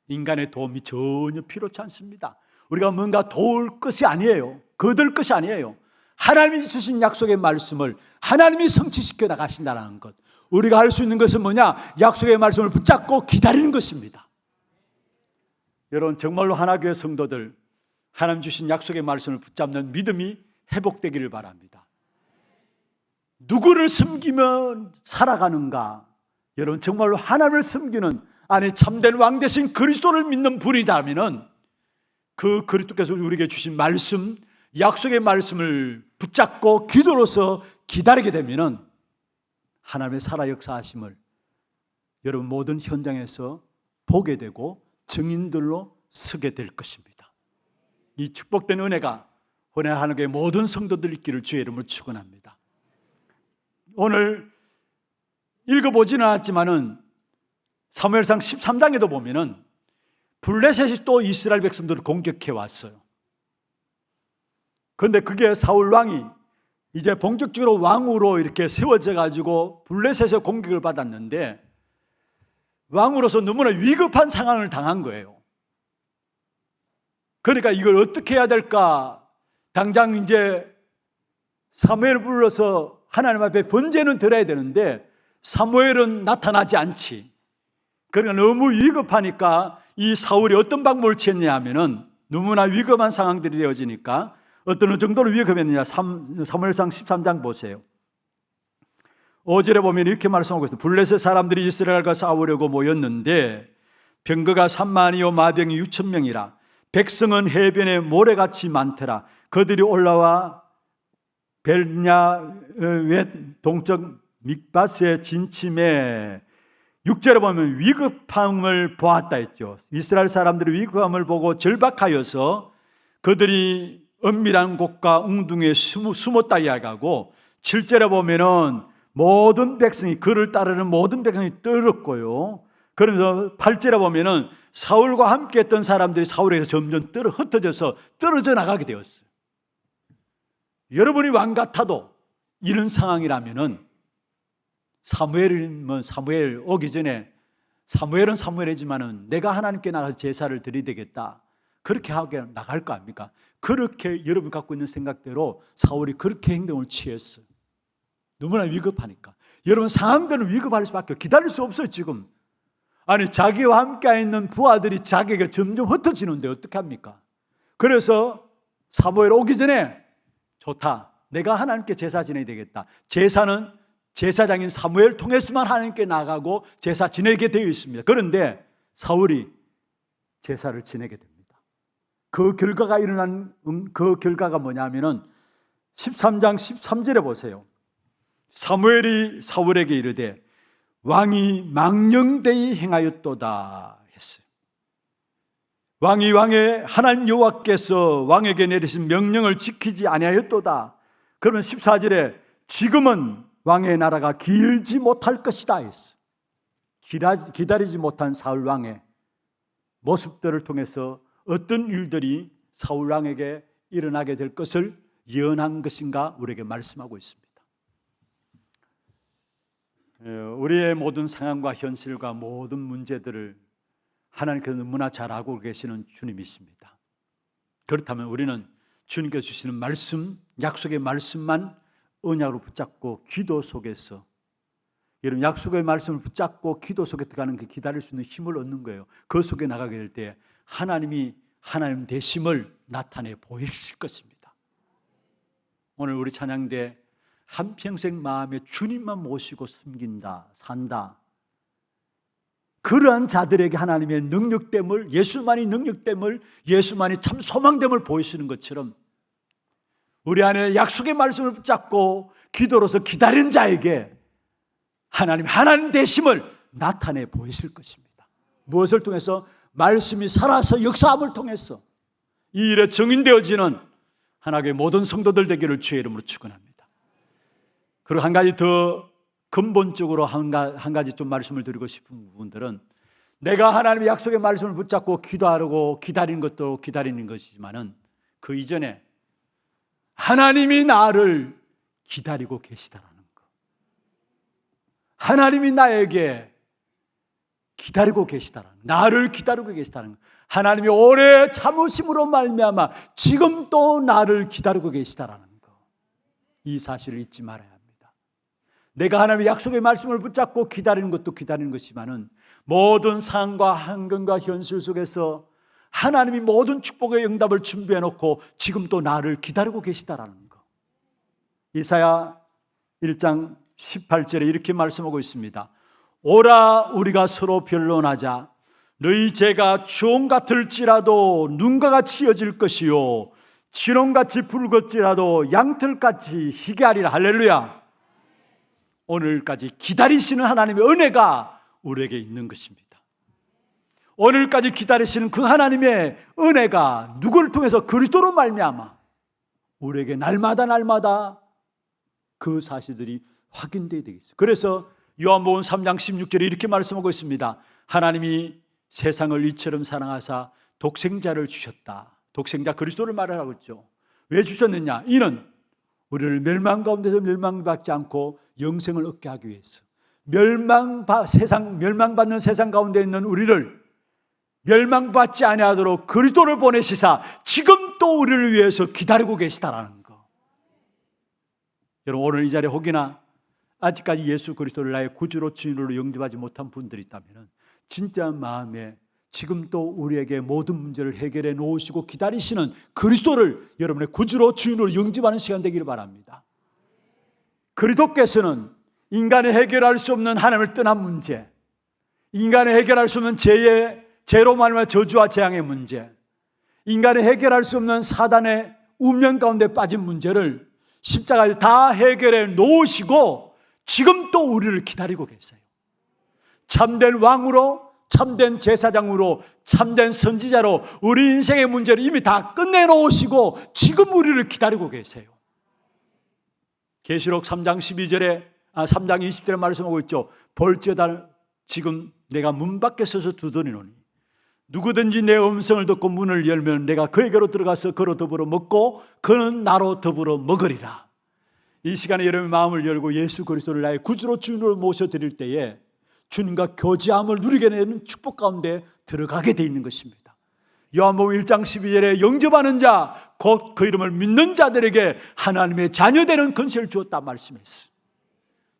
인간의 도움이 전혀 필요치 않습니다. 우리가 뭔가 도울 것이 아니에요. 거둘 것이 아니에요. 하나님이 주신 약속의 말씀을 하나님이 성취시켜 나가신다는 것. 우리가 할 수 있는 것은 뭐냐? 약속의 말씀을 붙잡고 기다리는 것입니다. 여러분 정말로 하나교회 성도들 하나님 주신 약속의 말씀을 붙잡는 믿음이 회복되기를 바랍니다. 누구를 섬기면 살아가는가? 여러분 정말로 하나님을 섬기는 참된 왕 대신 그리스도를 믿는 분이라면 그 그리스도께서 우리에게 주신 말씀, 약속의 말씀을 붙잡고 기도로서 기다리게 되면 하나님의 살아 역사하심을 여러분 모든 현장에서 보게 되고 증인들로 서게 될 것입니다. 이 축복된 은혜가 오늘 하나님의 모든 성도들 있기를 주의 이름으로 축원합니다. 오늘 읽어보지는 않았지만은 사무엘상 13장에도 보면은 블레셋이 또 이스라엘 백성들을 공격해 왔어요. 그런데 그게 사울 왕이 이제 본격적으로 왕으로 이렇게 세워져 가지고 블레셋의 공격을 받았는데 왕으로서 너무나 위급한 상황을 당한 거예요. 그러니까 이걸 어떻게 해야 될까? 당장 이제 사무엘을 불러서 하나님 앞에 번제는 드려야 되는데 사무엘은 나타나지 않지. 그러니까 너무 위급하니까 이 사울이 어떤 방법을 취했냐 하면은 너무나 위급한 상황들이 되어지니까 어떤 정도로 위급했느냐. 사무엘상 13장 보세요. 5절에 보면 이렇게 말씀하고 있습니다. 블레셋 사람들이 이스라엘과 싸우려고 모였는데 병거가 3만이요 마병이 6천 명이라 백성은 해변에 모래같이 많더라. 그들이 올라와 벨냐웻 동쪽 믹바스에 진침해 6절에 보면 위급함을 보았다 했죠. 이스라엘 사람들이 위급함을 보고 절박하여서 그들이 은밀한 곳과 웅둥이에 숨었다 이야기하고 7절에 보면은 모든 백성이, 그를 따르는 모든 백성이 떨었고요. 그러면서 8절에 보면은 사울과 함께 했던 사람들이 사울에서 점점 흩어져서 떨어져 나가게 되었어요. 여러분이 왕 같아도 이런 상황이라면은 사무엘 오기 전에 사무엘은 사무엘이지만은 내가 하나님께 나가서 제사를 드리되겠다, 그렇게 하게 나갈 거 아닙니까? 그렇게 여러분 갖고 있는 생각대로 사울이 그렇게 행동을 취했어요. 너무나 위급하니까. 여러분 상황들은 위급할 수밖에, 기다릴 수 없어요 지금. 아니 자기와 함께 있는 부하들이 자기에게 점점 흩어지는데 어떻게 합니까? 그래서 사무엘 오기 전에 좋다, 내가 하나님께 제사 지내야 되겠다. 제사는 제사장인 사무엘 통해서만 하나님께 나가고 제사 지내게 되어 있습니다. 그런데 사울이 제사를 지내게 됩니다. 그 결과가 그 결과가 뭐냐면은 13장 13절에 보세요. 사무엘이 사울에게 이르되 왕이 망령되이 행하였도다 했어요. 왕이 왕의 하나님 여호와께서 왕에게 내리신 명령을 지키지 아니하였도다. 그러면 14절에 지금은 왕의 나라가 길지 못할 것이다 했어요. 기다리지 못한 사울 왕의 모습들을 통해서 어떤 일들이 사울 왕에게 일어나게 될 것을 예언한 것인가 우리에게 말씀하고 있습니다. 우리의 모든 상황과 현실과 모든 문제들을 하나님께서 너무나 잘 알고 계시는 주님이십니다. 그렇다면 우리는 주님께서 주시는 말씀, 약속의 말씀만 언약으로 붙잡고 기도 속에서, 여러분 약속의 말씀을 붙잡고 기도 속에 들어가는 그 기다릴 수 있는 힘을 얻는 거예요. 그 속에 나가게 될 때 하나님이 하나님 되심을 나타내 보이실 것입니다. 오늘 우리 찬양대 한평생 마음에 주님만 모시고 숨긴다, 산다, 그러한 자들에게 하나님의 능력됨을, 예수만이 능력됨을, 예수만이 참 소망됨을 보이시는 것처럼 우리 안에 약속의 말씀을 붙잡고 기도로서 기다리는 자에게 하나님 되심을 나타내 보이실 것입니다. 무엇을 통해서? 말씀이 살아서 역사함을 통해서 이 일에 증인되어지는 하나님의 모든 성도들 되기를 주의 이름으로 축원합니다. 그리고 한 가지 더 근본적으로 한 가지 좀 말씀을 드리고 싶은 부분들은, 내가 하나님의 약속의 말씀을 붙잡고 기도하고 기다리는 것도 기다리는 것이지만은 그 이전에 하나님이 나를 기다리고 계시다라는 것, 하나님이 나에게 기다리고 계시다라는, 나를 기다리고 계시다는 것, 하나님이 오래 참으심으로 말미암아 지금 또 나를 기다리고 계시다라는 것, 이 사실을 잊지 말아야 합니다. 내가 하나님의 약속의 말씀을 붙잡고 기다리는 것도 기다리는 것이지만은 모든 상황과 환경과 현실 속에서 하나님이 모든 축복의 응답을 준비해 놓고 지금 또 나를 기다리고 계시다라는 것. 이사야 1장 18절에 이렇게 말씀하고 있습니다. 오라 우리가 서로 변론하자. 너희 죄가 주홍 같을지라도 눈과 같이 여질 것이요 진홍같이 붉을지라도 양털같이 희게 하리라. 할렐루야. 오늘까지 기다리시는 하나님의 은혜가 우리에게 있는 것입니다. 오늘까지 기다리시는 그 하나님의 은혜가 누구를 통해서? 그리스도로 말미암아 우리에게 날마다 그 사실들이 확인되어야 되겠어요. 그래서 요한복음 3장 16절에 이렇게 말씀하고 있습니다. 하나님이 세상을 이처럼 사랑하사 독생자를 주셨다. 독생자 그리스도를 말하라고 했죠. 왜 주셨느냐? 이는 우리를 멸망 가운데서 멸망받지 않고 영생을 얻게 하기 위해서, 멸망받는 세상 가운데 있는 우리를 멸망받지 아니하도록 그리스도를 보내시사 지금 또 우리를 위해서 기다리고 계시다라는 거. 여러분 오늘 이 자리에 혹여나 아직까지 예수 그리스도를 나의 구주로 주인으로 영접하지 못한 분들이 있다면 진짜 마음에 지금 또 우리에게 모든 문제를 해결해 놓으시고 기다리시는 그리스도를 여러분의 구주로 주인으로 영접하는 시간 되기를 바랍니다. 그리스도께서는 인간이 해결할 수 없는 하나님을 떠난 문제, 인간이 해결할 수 없는 죄로 말미암아 저주와 재앙의 문제, 인간이 해결할 수 없는 사단의 운명 가운데 빠진 문제를 십자가에 다 해결해 놓으시고 지금 또 우리를 기다리고 계세요. 참된 왕으로, 참된 제사장으로, 참된 선지자로 우리 인생의 문제를 이미 다 끝내놓으시고 지금 우리를 기다리고 계세요. 계시록 3장 12절에 3장 20절에 말씀하고 있죠. 볼지어다 지금 내가 문 밖에 서서 두드리노니 누구든지 내 음성을 듣고 문을 열면 내가 그에게로 들어가서 그로 더불어 먹고 그는 나로 더불어 먹으리라. 이 시간에 여러분의 마음을 열고 예수 그리스도를 나의 구주로 주인으로 모셔드릴 때에 주님과 교제함을 누리게 되는 축복 가운데 들어가게 돼 있는 것입니다. 요한복음 1장 12절에 영접하는 자 곧 그 이름을 믿는 자들에게 하나님의 자녀되는 권세를 주었다 말씀했어요.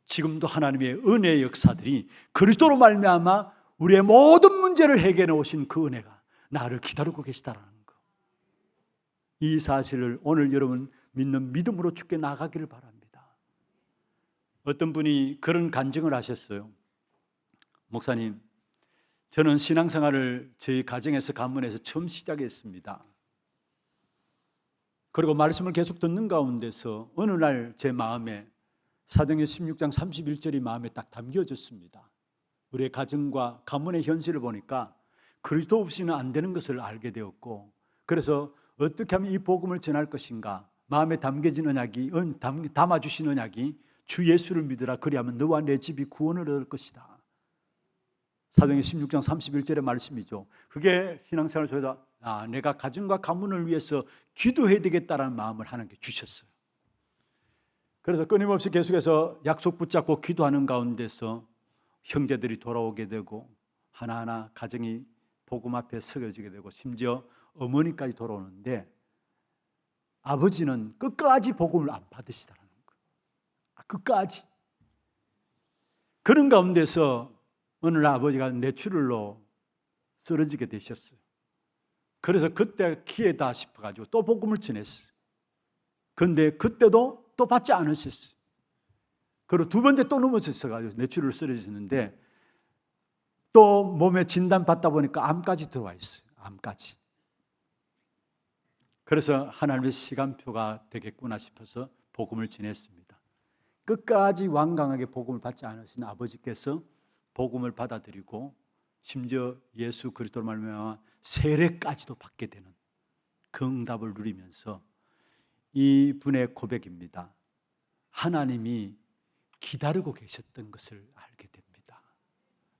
지금도 하나님의 은혜의 역사들이 그리스도로 말미암아 우리의 모든 문제를 해결해 오신 그 은혜가 나를 기다리고 계시다는 것, 이 사실을 오늘 여러분 믿는 믿음으로 주께 나가기를 바랍니다. 어떤 분이 그런 간증을 하셨어요. 목사님, 저는 신앙생활을 저희 가정에서 가문에서 처음 시작했습니다. 그리고 말씀을 계속 듣는 가운데서 어느 날 제 마음에 사도행전 16장 31절이 마음에 딱 담겨졌습니다. 우리의 가정과 가문의 현실을 보니까 그리스도 없이는 안 되는 것을 알게 되었고, 그래서 어떻게 하면 이 복음을 전할 것인가, 마음에 담겨진 언약이 담아주신 언약이 주 예수를 믿으라 그리하면 너와 내 집이 구원을 얻을 것이다. 사도행전 16장 31절의 말씀이죠. 그게 신앙생활 속에서 내가 가정과 가문을 위해서 기도해야 되겠다라는 마음을 하나님께 주셨어요. 그래서 끊임없이 계속해서 약속 붙잡고 기도하는 가운데서 형제들이 돌아오게 되고 하나하나 가정이 복음 앞에 서겨지게 되고 심지어 어머니까지 돌아오는데 아버지는 끝까지 복음을 안 받으시다는 거예요. 끝까지. 그런 가운데서 어느 날 아버지가 뇌출혈로 쓰러지게 되셨어요. 그래서 그때 기회다 싶어가지고 또 복음을 전했어요. 그런데 그때도 또 받지 않으셨어요. 그리고 두 번째 또 넘어졌어가지고 뇌출혈로 쓰러지셨는데 또 몸에 진단 받다 보니까 암까지 들어와 있어요. 암까지. 그래서 하나님의 시간표가 되겠구나 싶어서 복음을 전했습니다. 끝까지 완강하게 복음을 받지 않으신 아버지께서 복음을 받아들이고 심지어 예수 그리스도로 말미암아 세례까지도 받게 되는 그 응답을 누리면서 이 분의 고백입니다. 하나님이 기다리고 계셨던 것을 알게 됩니다.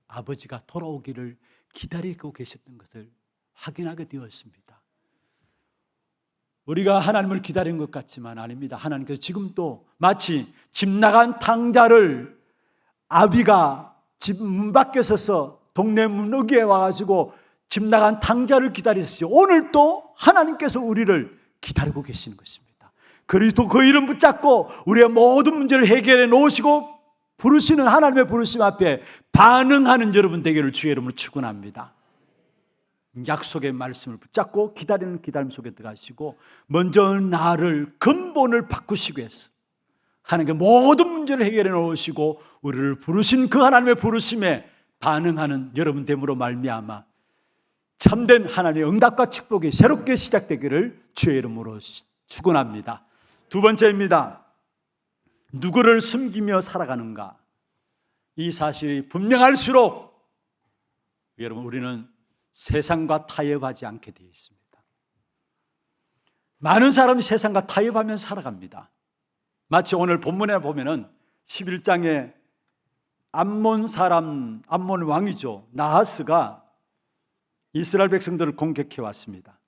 아버지가 돌아오기를 기다리고 계셨던 것을 확인하게 되었습니다. 우리가 하나님을 기다린 것 같지만 아닙니다. 하나님께서 지금 또 마치 집 나간 탕자를 아비가 집 문 밖에 서서 동네 문 어귀에 와가지고 집 나간 탕자를 기다리시죠. 오늘 또 하나님께서 우리를 기다리고 계시는 것입니다. 그리스도 그 이름 붙잡고 우리의 모든 문제를 해결해 놓으시고 부르시는 하나님의 부르심 앞에 반응하는 여러분 되기를 주의 이름으로 축원합니다. 약속의 말씀을 붙잡고 기다리는 기다림 속에 들어가시고 먼저 나를 근본을 바꾸시기 위해서 하나님께 모든 문제를 해결해 놓으시고 우리를 부르신 그 하나님의 부르심에 반응하는 여러분 됨으로 말미암아 참된 하나님의 응답과 축복이 새롭게 시작되기를 주의 이름으로 축원합니다. 두 번째입니다. 누구를 섬기며 살아가는가? 이 사실이 분명할수록 여러분 우리는 세상과 타협하지 않게 되어 있습니다. 많은 사람이 세상과 타협하면서 살아갑니다. 마치 오늘 본문에 보면은 11장에 암몬 왕이죠. 나하스가 이스라엘 백성들을 공격해 왔습니다.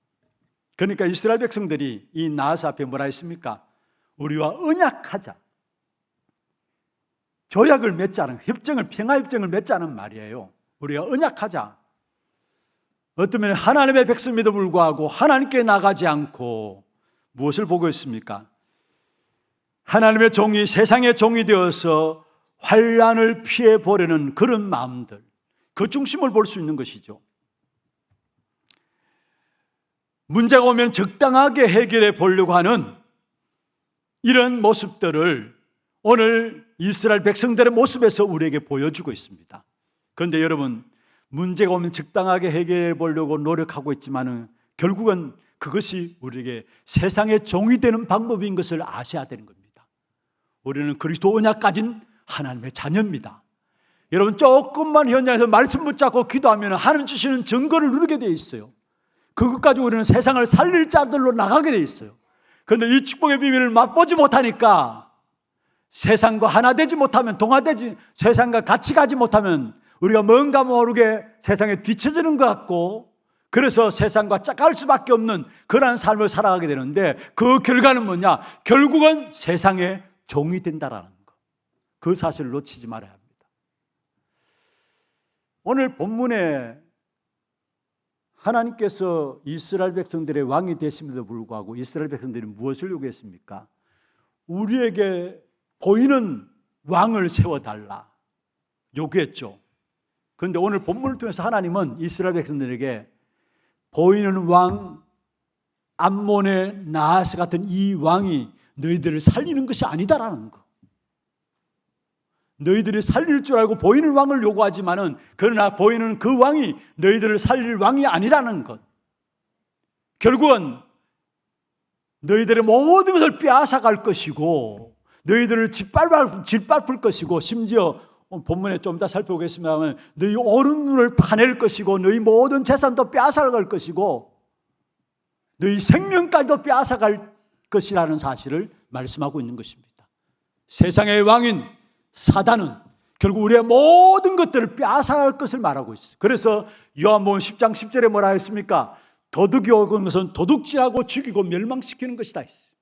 그러니까 이스라엘 백성들이 이 나하스 앞에 뭐라 했습니까? 우리와 언약하자. 조약을 맺자는, 평화협정을 맺자는 말이에요. 우리가 언약하자. 어떤 면에 하나님의 백성임에도 불구하고 하나님께 나가지 않고 무엇을 보고 있습니까? 하나님의 종이 세상의 종이 되어서 환난을 피해 보려는 그런 마음들, 그 중심을 볼 수 있는 것이죠. 문제가 오면 적당하게 해결해 보려고 하는 이런 모습들을 오늘 이스라엘 백성들의 모습에서 우리에게 보여주고 있습니다. 그런데 여러분, 문제가 오면 적당하게 해결해 보려고 노력하고 있지만은 결국은 그것이 우리에게 세상의 종이 되는 방법인 것을 아셔야 되는 겁니다. 우리는 그리스도 언약 가진 하나님의 자녀입니다. 여러분, 조금만 현장에서 말씀 붙잡고 기도하면 하나님 주시는 증거를 누리게 되어 있어요. 그것까지 우리는 세상을 살릴 자들로 나가게 되어 있어요. 그런데 이 축복의 비밀을 맛보지 못하니까 세상과 하나 되지 못하면, 세상과 같이 가지 못하면 우리가 뭔가 모르게 세상에 뒤처지는 것 같고, 그래서 세상과 짝갈 수밖에 없는 그러한 삶을 살아가게 되는데, 그 결과는 뭐냐? 결국은 세상의 종이 된다라는 것. 그 사실을 놓치지 말아야 합니다. 오늘 본문에 하나님께서 이스라엘 백성들의 왕이 되심에도 불구하고 이스라엘 백성들이 무엇을 요구했습니까? 우리에게 보이는 왕을 세워달라 요구했죠. 그런데 오늘 본문을 통해서 하나님은 이스라엘 백성들에게 보이는 왕, 암몬의 나하스 같은 이 왕이 너희들을 살리는 것이 아니다라는 거. 너희들이 살릴 줄 알고 보이는 왕을 요구하지만은, 그러나 보이는 그 왕이 너희들을 살릴 왕이 아니라는 것. 결국은 너희들의 모든 것을 빼앗아갈 것이고, 너희들을 짓밟을 것이고, 심지어 본문에 좀 이따 살펴보겠습니다만 너희 오른 눈을 파낼 것이고, 너희 모든 재산도 빼앗아갈 것이고, 너희 생명까지도 빼앗아갈 것이라는 사실을 말씀하고 있는 것입니다. 세상의 왕인 사단은 결국 우리의 모든 것들을 빼앗아갈 것을 말하고 있어요. 그래서 요한복음 10장 10절에 뭐라 했습니까? 도둑이 오는 것은 도둑질하고 죽이고 멸망시키는 것이다 했어요.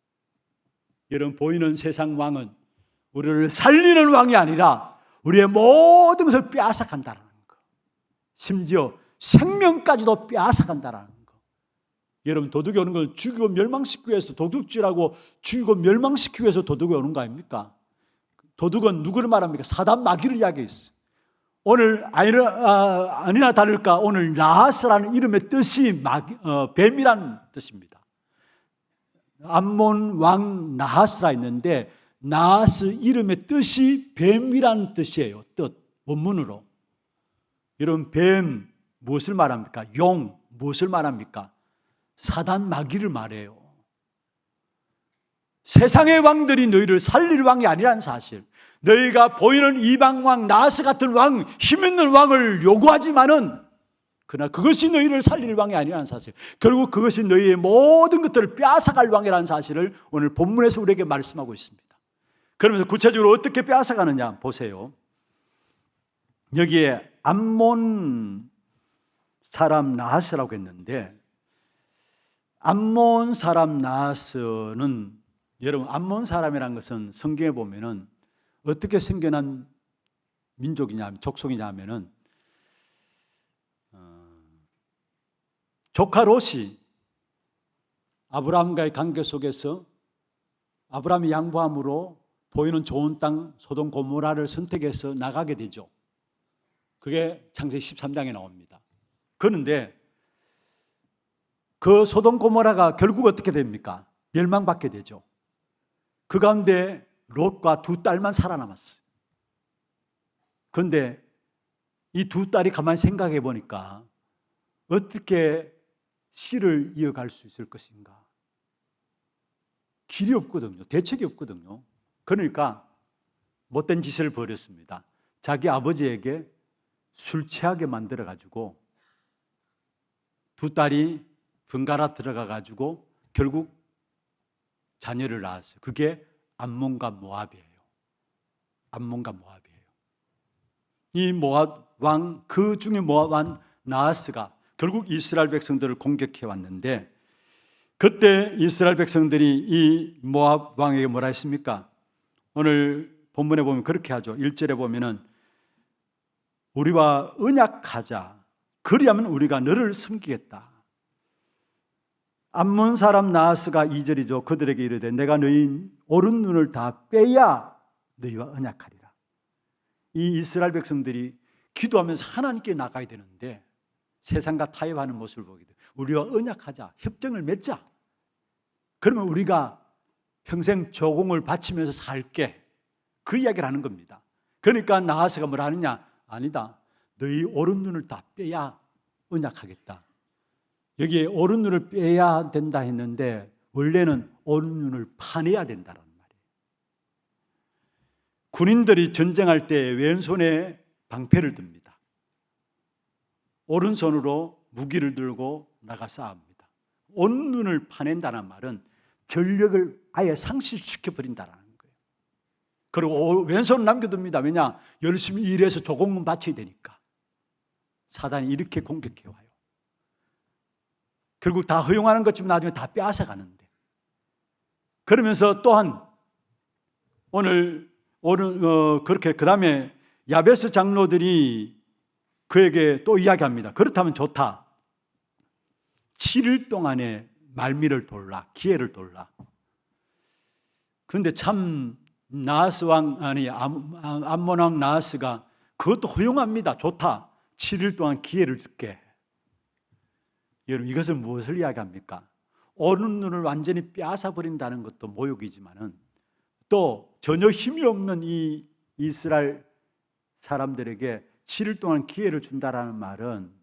여러분, 보이는 세상 왕은 우리를 살리는 왕이 아니라 우리의 모든 것을 빼앗아간다는 거. 심지어 생명까지도 빼앗아간다는 거. 여러분, 도둑이 오는 건 죽이고 멸망시키기 위해서, 도둑질하고 죽이고 멸망시키기 위해서 도둑이 오는 거 아닙니까? 도둑은 누구를 말합니까? 사단 마귀를 이야기했어요. 오늘 아니나 다를까 오늘 나하스라는 이름의 뜻이 뱀이라는 뜻입니다. 암몬 왕 나하스라 있는데, 나하스 이름의 뜻이 뱀이라는 뜻이에요. 뜻, 원문으로. 여러분, 뱀 무엇을 말합니까? 용 무엇을 말합니까? 사단 마귀를 말해요. 세상의 왕들이 너희를 살릴 왕이 아니라는 사실, 너희가 보이는 이방왕 나하스 같은 왕, 힘있는 왕을 요구하지만은, 그러나 그것이 너희를 살릴 왕이 아니라는 사실, 결국 그것이 너희의 모든 것들을 빼앗아갈 왕이라는 사실을 오늘 본문에서 우리에게 말씀하고 있습니다. 그러면서 구체적으로 어떻게 빼앗아가느냐 보세요. 여기에 암몬 사람 나하스라고 했는데, 암몬 사람 나하스는, 여러분, 암몬 사람이라는 것은 성경에 보면은 어떻게 생겨난 민족이냐, 족속이냐 하면은, 조카 롯이 아브라함과의 관계 속에서 아브라함이 양보함으로 보이는 좋은 땅 소돔 고모라를 선택해서 나가게 되죠. 그게 창세기 13장에 나옵니다. 그런데 그 소돔 고모라가 결국 어떻게 됩니까? 멸망받게 되죠. 그 가운데 롯과 두 딸만 살아남았어요. 그런데 이 두 딸이 가만히 생각해 보니까 어떻게 시를 이어갈 수 있을 것인가? 길이 없거든요. 대책이 없거든요. 그러니까 못된 짓을 벌였습니다. 자기 아버지에게 술 취하게 만들어 가지고 두 딸이 번갈아 들어가 가지고 결국 자녀를 낳았어요. 그게 암몬과 모압이에요. 암몬과 모압이에요. 이 모압 왕, 그 중에 모압 왕 나하스가 결국 이스라엘 백성들을 공격해 왔는데, 그때 이스라엘 백성들이 이 모압 왕에게 뭐라 했습니까? 오늘 본문에 보면 그렇게 하죠. 1절에 보면은 우리와 언약하자, 그리하면 우리가 너를 섬기겠다. 암몬 사람 나하스가 2절이죠. 그들에게 이르되 내가 너희 오른 눈을 다 빼야 너희와 언약하리라. 이 이스라엘 백성들이 기도하면서 하나님께 나가야 되는데 세상과 타협하는 모습을 보게 돼. 우리와 언약하자, 협정을 맺자. 그러면 우리가 평생 조공을 바치면서 살게. 그 이야기를 하는 겁니다. 그러니까 나하스가 뭐라 하느냐? 아니다. 너희 오른 눈을 다 빼야 언약하겠다. 여기에 오른 눈을 빼야 된다 했는데 원래는 오른 눈을 파내야 된다는 말이에요. 군인들이 전쟁할 때 왼손에 방패를 듭니다. 오른손으로 무기를 들고 나가 싸웁니다. 온 눈을 파낸다는 말은 전력을 아예 상실시켜 버린다는 거예요. 그리고 왼손은 남겨둡니다. 왜냐? 열심히 일해서 조공은 바쳐야 되니까. 사단이 이렇게 공격해와요. 결국 다 허용하는 것지만 나중에 다 빼앗아가는데. 그러면서 또한 오늘 그렇게 그 다음에 야베스 장로들이 그에게 또 이야기합니다. 그렇다면 좋다. 7일 동안에 말미를 돌라, 기회를 돌라. 그런데 참 나하스 왕, 아니 암몬 왕 나하스가 그것도 허용합니다. 좋다. 7일 동안 기회를 줄게. 여러분, 이것은 무엇을 이야기합니까? 오른 눈을 완전히 빼앗아 버린다는 것도 모욕이지만은 또 전혀 힘이 없는 이 이스라엘 사람들에게 7일 동안 기회를 준다라는 말은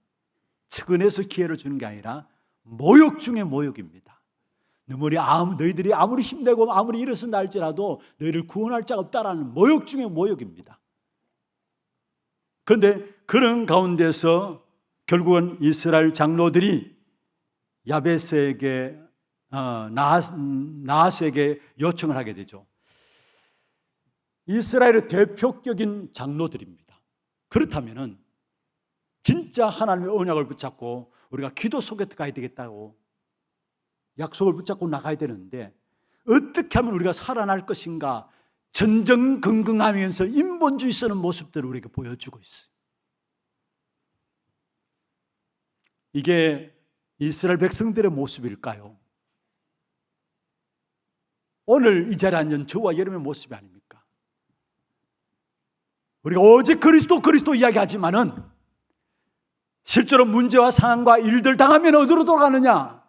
측은해서 기회를 주는 게 아니라 모욕 중에 모욕입니다. 너희들이 아무리 힘내고 아무리 일어선다 할지라도 너희를 구원할 자가 없다라는 모욕 중에 모욕입니다. 그런데 그런 가운데서 결국은 이스라엘 장로들이 야베스에게 나하스에게 요청을 하게 되죠. 이스라엘의 대표격인 장로들입니다. 그렇다면은 진짜 하나님의 언약을 붙잡고 우리가 기도 속에 들어가야 되겠다고 약속을 붙잡고 나가야 되는데 어떻게 하면 우리가 살아날 것인가 전전긍긍하면서 인본주의 쓰는 모습들을 우리에게 보여주고 있어요. 이게 이스라엘 백성들의 모습일까요? 오늘 이 자리에 앉은 저와 여러분의 모습이 아닙니까? 우리가 오직 그리스도 이야기하지만은 실제로 문제와 상황과 일들 당하면 어디로 돌아가느냐?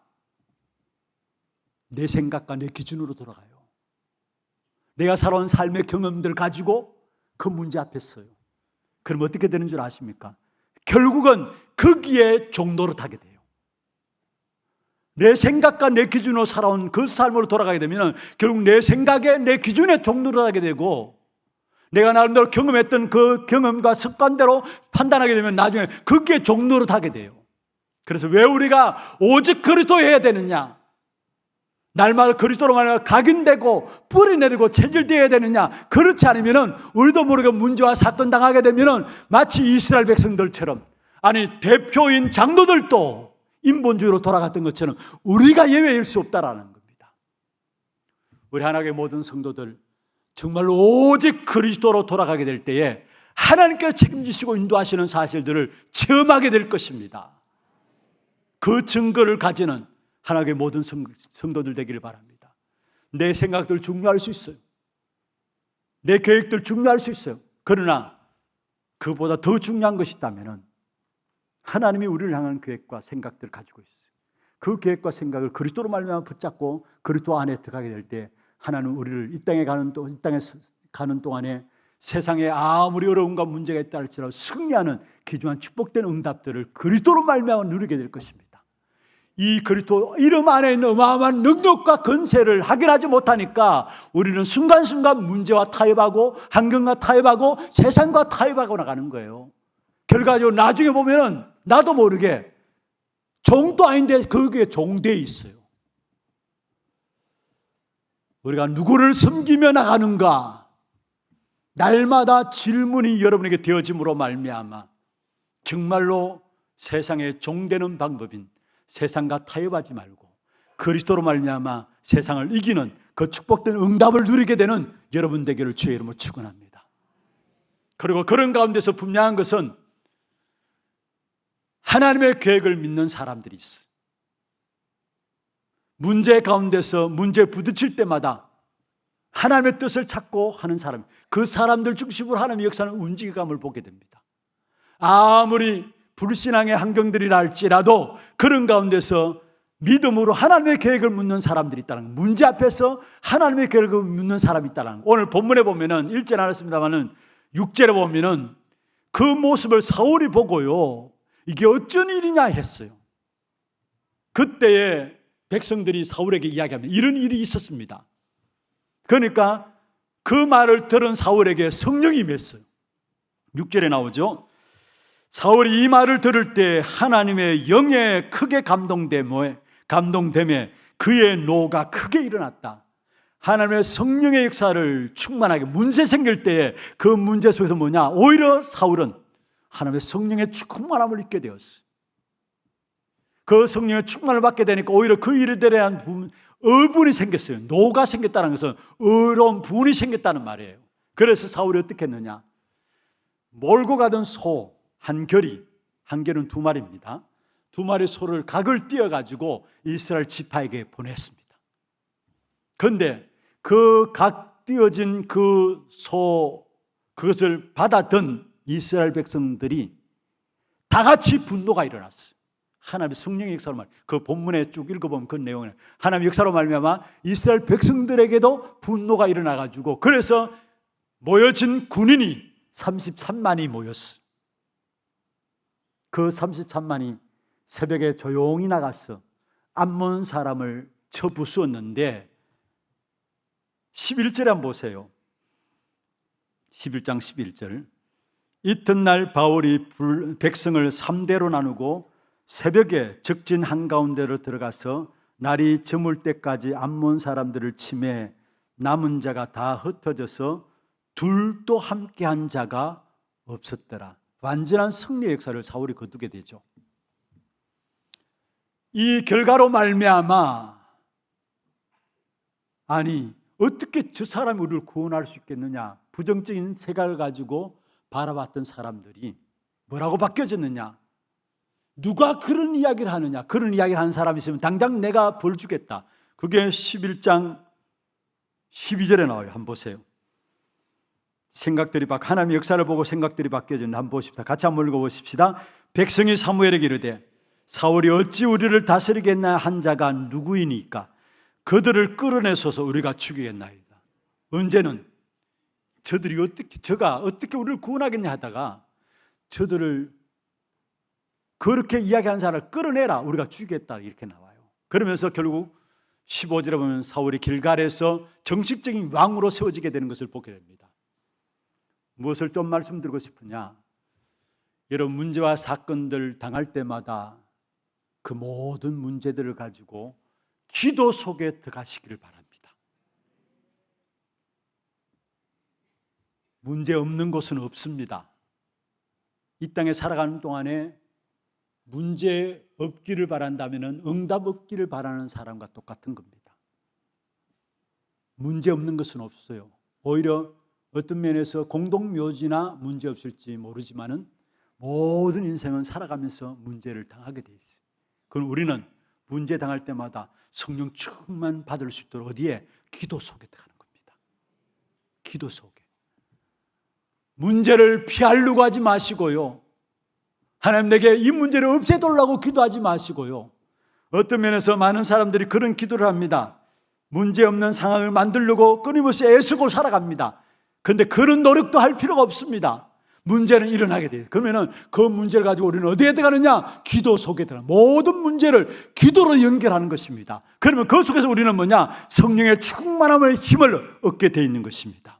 내 생각과 내 기준으로 돌아가요. 내가 살아온 삶의 경험들을 가지고 그 문제 앞에 서요. 그럼 어떻게 되는 줄 아십니까? 결국은 거기에 종로를 타게 돼요. 내 생각과 내 기준으로 살아온 그 삶으로 돌아가게 되면 결국 내 생각에 내 기준에 종로를 타게 되고 내가 나름대로 경험했던 그 경험과 습관대로 판단하게 되면 나중에 거기에 종로를 타게 돼요. 그래서 왜 우리가 오직 그리스도여야 되느냐? 날마다 그리스도로 말하여 각인되고 뿌리 내리고 체질되어야 되느냐? 그렇지 않으면 우리도 모르게 문제와 사건 당하게 되면 마치 이스라엘 백성들처럼 아니 대표인 장로들도 인본주의로 돌아갔던 것처럼 우리가 예외일 수 없다라는 겁니다. 우리 하나님의 모든 성도들 정말로 오직 그리스도로 돌아가게 될 때에 하나님께서 책임지시고 인도하시는 사실들을 체험하게 될 것입니다. 그 증거를 가지는 하나님의 모든 성도들 되기를 바랍니다. 내 생각들 중요할 수 있어요. 내 계획들 중요할 수 있어요. 그러나 그보다 더 중요한 것이 있다면 하나님이 우리를 향한 계획과 생각들을 가지고 있어요. 그 계획과 생각을 그리스도로 말미암아 붙잡고 그리스도 안에 들어가게 될 때 하나님은 우리를 이 땅에 가는 동안에 세상에 아무리 어려움과 문제가 있다 할지라도 승리하는 귀중한 축복된 응답들을 그리스도로 말미암아 누리게 될 것입니다. 이 그리스도 이름 안에 있는 어마어마한 능력과 건세를 확인하지 못하니까 우리는 순간순간 문제와 타협하고 환경과 타협하고 세상과 타협하고 나가는 거예요. 결과적으로 나중에 보면은 나도 모르게 종도 아닌데 거기에 종되어 있어요. 우리가 누구를 섬기며 나가는가? 날마다 질문이 여러분에게 되어짐으로 말미암아 정말로 세상에 종되는 방법인 세상과 타협하지 말고 그리스도로 말미암아 세상을 이기는 그 축복된 응답을 누리게 되는 여러분 되기를 주의 이름으로 축원합니다. 그리고 그런 가운데서 분명한 것은 하나님의 계획을 믿는 사람들이 있어요. 문제 가운데서 문제에 부딪힐 때마다 하나님의 뜻을 찾고 하는 사람, 그 사람들 중심으로 하나님의 역사는 움직임을 보게 됩니다. 아무리 불신앙의 환경들이라 할지라도 그런 가운데서 믿음으로 하나님의 계획을 묻는 사람들이 있다는 거, 문제 앞에서 하나님의 계획을 묻는 사람이 있다는 거. 오늘 본문에 보면은 1절에 안 했습니다만은 6절에 보면은 그 모습을 사울이 보고요, 이게 어쩐 일이냐 했어요. 그때에 백성들이 사울에게 이야기합니다. 이런 일이 있었습니다. 그러니까 그 말을 들은 사울에게 성령이 임했어요. 6절에 나오죠. 사울이 이 말을 들을 때 하나님의 영에 크게 감동됨에 그의 노가 크게 일어났다. 하나님의 성령의 역사를 충만하게 문제 생길 때에 그 문제 속에서 뭐냐? 오히려 사울은 하나님의 성령의 충만함을 잊게 되었어요. 그 성령의 충만을 받게 되니까 오히려 그 일에 대한 어분이 생겼어요. 노가 생겼다는 것은 어려운 분이 생겼다는 말이에요. 그래서 사울이 어떻게 했느냐? 몰고 가던 소 한 결이, 한 결은 2마리입니다. 2마리 소를 각을 띄어가지고 이스라엘 지파에게 보냈습니다. 그런데 그 각 띄어진 그 소, 그것을 받아든 이스라엘 백성들이 다 같이 분노가 일어났어요. 하나님의 성령의 역사로 말, 그 본문에 쭉 읽어보면 그 내용을 하나님의 역사로 말미암아 이스라엘 백성들에게도 분노가 일어나가지고 그래서 모여진 군인이 33만이 모였어요. 그 33만이 새벽에 조용히 나가서 암몬 사람을 쳐 부수었는데 11절에 한번 보세요. 11장 11절. 이튿날 바울이 백성을 3대로 나누고 새벽에 적진 한가운데로 들어가서 날이 저물 때까지 암몬 사람들을 치매 남은 자가 다 흩어져서 둘도 함께한 자가 없었더라. 완전한 승리의 역사를 사울이 거두게 되죠. 이 결과로 말미암아 아니 어떻게 저 사람이 우리를 구원할 수 있겠느냐, 부정적인 생각을 가지고 바라봤던 사람들이 뭐라고 바뀌어졌느냐, 누가 그런 이야기를 하느냐, 그런 이야기를 하는 사람이 있으면 당장 내가 벌 주겠다. 그게 11장 12절에 나와요. 한번 보세요. 생각들이 하나님의 역사를 보고 생각들이 바뀌어진다. 한번 보십시다. 같이 한번 읽어보십시다. 백성이 사무엘에게 이르되 사울이 어찌 우리를 다스리겠나 한 자가 누구이니까 그들을 끌어내소서 우리가 죽이겠나이다. 언제는 저가 어떻게 우리를 구원하겠냐 하다가 저들을 그렇게 이야기한 사람을 끌어내라, 우리가 죽이겠다, 이렇게 나와요. 그러면서 결국 15절에 보면 사울이 길갈에서 정식적인 왕으로 세워지게 되는 것을 보게 됩니다. 무엇을 좀 말씀드리고 싶으냐, 여러분 문제와 사건들 당할 때마다 그 모든 문제들을 가지고 기도 속에 들어가시기를 바랍니다. 문제 없는 곳은 없습니다. 이 땅에 살아가는 동안에 문제 없기를 바란다면 응답 없기를 바라는 사람과 똑같은 겁니다. 문제 없는 것은 없어요. 오히려 어떤 면에서 공동묘지나 문제 없을지 모르지만은 모든 인생은 살아가면서 문제를 당하게 돼 있어요. 그럼 우리는 문제 당할 때마다 성령 충만 받을 수 있도록 어디에? 기도 속에 들어가는 겁니다. 기도 속에. 문제를 피하려고 하지 마시고요, 하나님 내게 이 문제를 없애달라고 기도하지 마시고요. 어떤 면에서 많은 사람들이 그런 기도를 합니다. 문제 없는 상황을 만들려고 끊임없이 애쓰고 살아갑니다. 그런데 그런 노력도 할 필요가 없습니다. 문제는 일어나게 돼요. 그러면 그 문제를 가지고 우리는 어디에 들어가느냐? 기도 속에 들어가. 모든 문제를 기도로 연결하는 것입니다. 그러면 그 속에서 우리는 뭐냐? 성령의 충만함의 힘을 얻게 되어 있는 것입니다.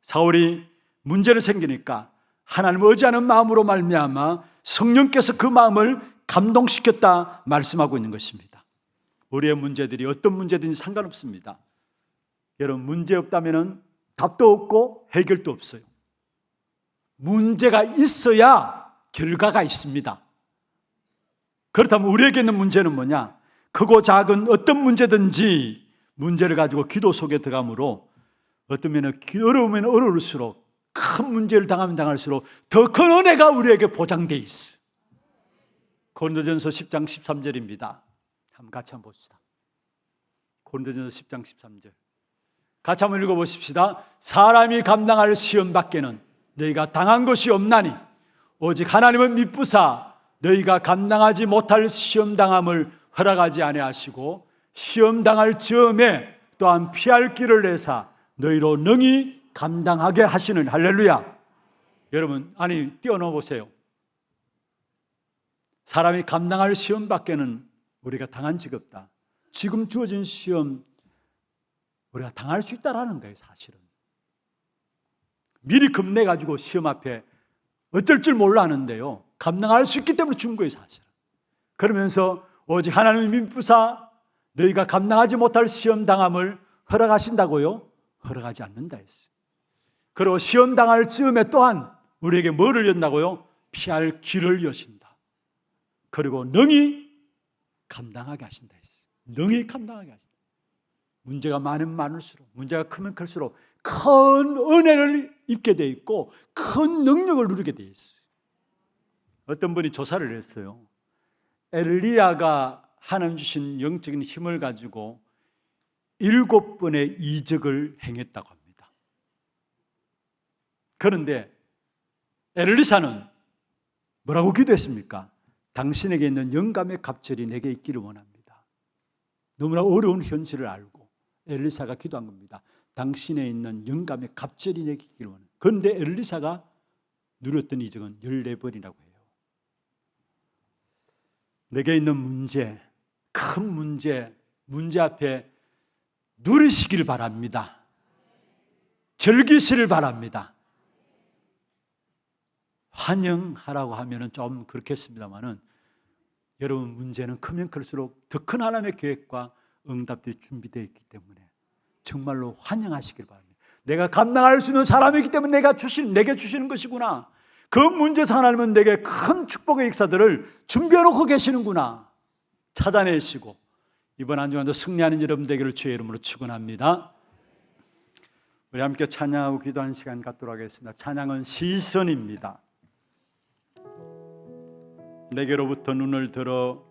사울이 문제를 생기니까 하나님을 의지하는 마음으로 말미암아 성령께서 그 마음을 감동시켰다 말씀하고 있는 것입니다. 우리의 문제들이 어떤 문제든지 상관없습니다. 여러분 문제 없다면 답도 없고 해결도 없어요. 문제가 있어야 결과가 있습니다. 그렇다면 우리에게 있는 문제는 뭐냐? 크고 작은 어떤 문제든지 문제를 가지고 기도 속에 들어감으로 어떤 면에 어려우면 어려울수록 큰 문제를 당하면 당할수록 더 큰 은혜가 우리에게 보장되어 있어요. 고린도전서 10장 13절입니다. 한번 같이 한번 봅시다. 고린도전서 10장 13절 같이 한번 읽어보십시다. 사람이 감당할 시험 밖에는 너희가 당한 것이 없나니 오직 하나님은 미쁘사 너희가 감당하지 못할 시험 당함을 허락하지 아니하시고 시험 당할 즈음에 또한 피할 길을 내사 너희로 능히 감당하게 하시는. 할렐루야. 여러분 뛰어넘어 보세요. 사람이 감당할 시험 밖에는 우리가 당한 적이 없다. 지금 주어진 시험 우리가 당할 수 있다라는 거예요. 사실은 미리 겁내가지고 시험 앞에 어쩔 줄 몰라 하는데요, 감당할 수 있기 때문에 준 거예요. 사실은. 그러면서 오직 하나님의 미쁘사 너희가 감당하지 못할 시험 당함을 허락하신다고요? 허락하지 않는다 했어요. 그리고 시험 당할 즈음에 또한 우리에게 뭐를 연다고요? 피할 길을 여신다. 그리고 능히 감당하게 하신다 했어요. 능히 감당하게 하신다. 문제가 많으면 많을수록, 문제가 크면 클수록 큰 은혜를 입게 돼 있고 큰 능력을 누리게 돼 있어요. 어떤 분이 조사를 했어요. 엘리야가 하나님 주신 영적인 힘을 가지고 7번의 이적을 행했다고 합니다. 그런데 엘리사는 뭐라고 기도했습니까? 당신에게 있는 영감의 갑절이 내게 있기를 원합니다. 너무나 어려운 현실을 알고 엘리사가 기도한 겁니다. 당신에 있는 영감의 갑절이 내게 있기를 원합니다. 그런데 엘리사가 누렸던 이적은 14번이라고 해요. 내게 있는 문제, 큰 문제 앞에 누리시길 바랍니다. 즐기시길 바랍니다. 환영하라고 하면은 좀 그렇겠습니다만은 여러분 문제는 크면 클수록 더 큰 하나님의 계획과 응답들이 준비되어 있기 때문에 정말로 환영하시길 바랍니다. 내가 감당할 수 있는 사람이기 때문에 내게 주시는 것이구나. 그 문제에서 하나님은 내게 큰 축복의 역사들을 준비해 놓고 계시는구나 찾아내시고 이번 한 주간도 승리하는 여러분 되기를 주의 이름으로 축원합니다. 우리 함께 찬양하고 기도하는 시간 갖도록 하겠습니다. 찬양은 시선입니다. 내게로부터 눈을 들어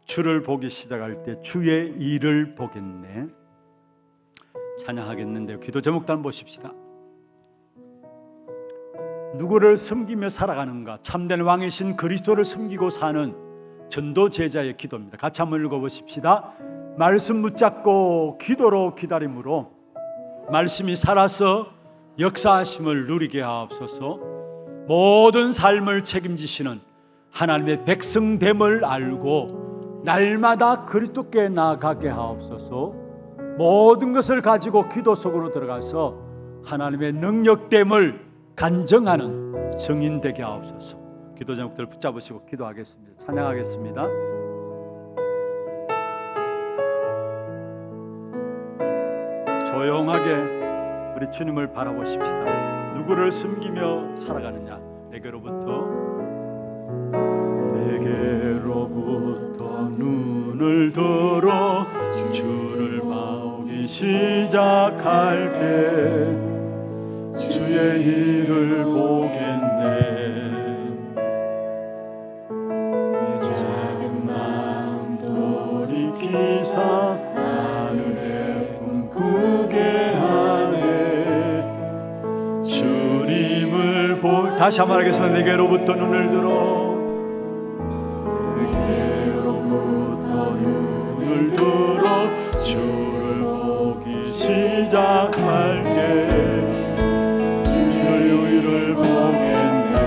주를 보기 시작할 때 주의 일을 보겠네. 찬양하겠는데요. 기도 제목도 한번 보십시다. 누구를 섬기며 살아가는가? 참된 왕이신 그리스도를 섬기고 사는 전도 제자의 기도입니다. 같이 한번 읽어보십시다. 말씀 붙잡고 기도로 기다림으로 말씀이 살아서 역사하심을 누리게 하옵소서. 모든 삶을 책임지시는 하나님의 백성됨을 알고 날마다 그리스도께 나아가게 하옵소서. 모든 것을 가지고 기도 속으로 들어가서 하나님의 능력됨을 간증하는 증인 되게 하옵소서. 기도 제목들을 붙잡으시고 기도하겠습니다. 찬양하겠습니다. 조용하게 우리 주님을 바라보십시다. 누구를 숨기며 살아가느냐? 내게로부터 눈을 들어 주를 보기 시작할 때 주의 일을 보겠네. 내 작은 마음 돌이키사 하늘에 꿈꾸게 하네. 주님을 다시 한번 하겠습니다. 내게로부터 눈을 들어 주를 보기 시작할 때 주의 일을 보겠네.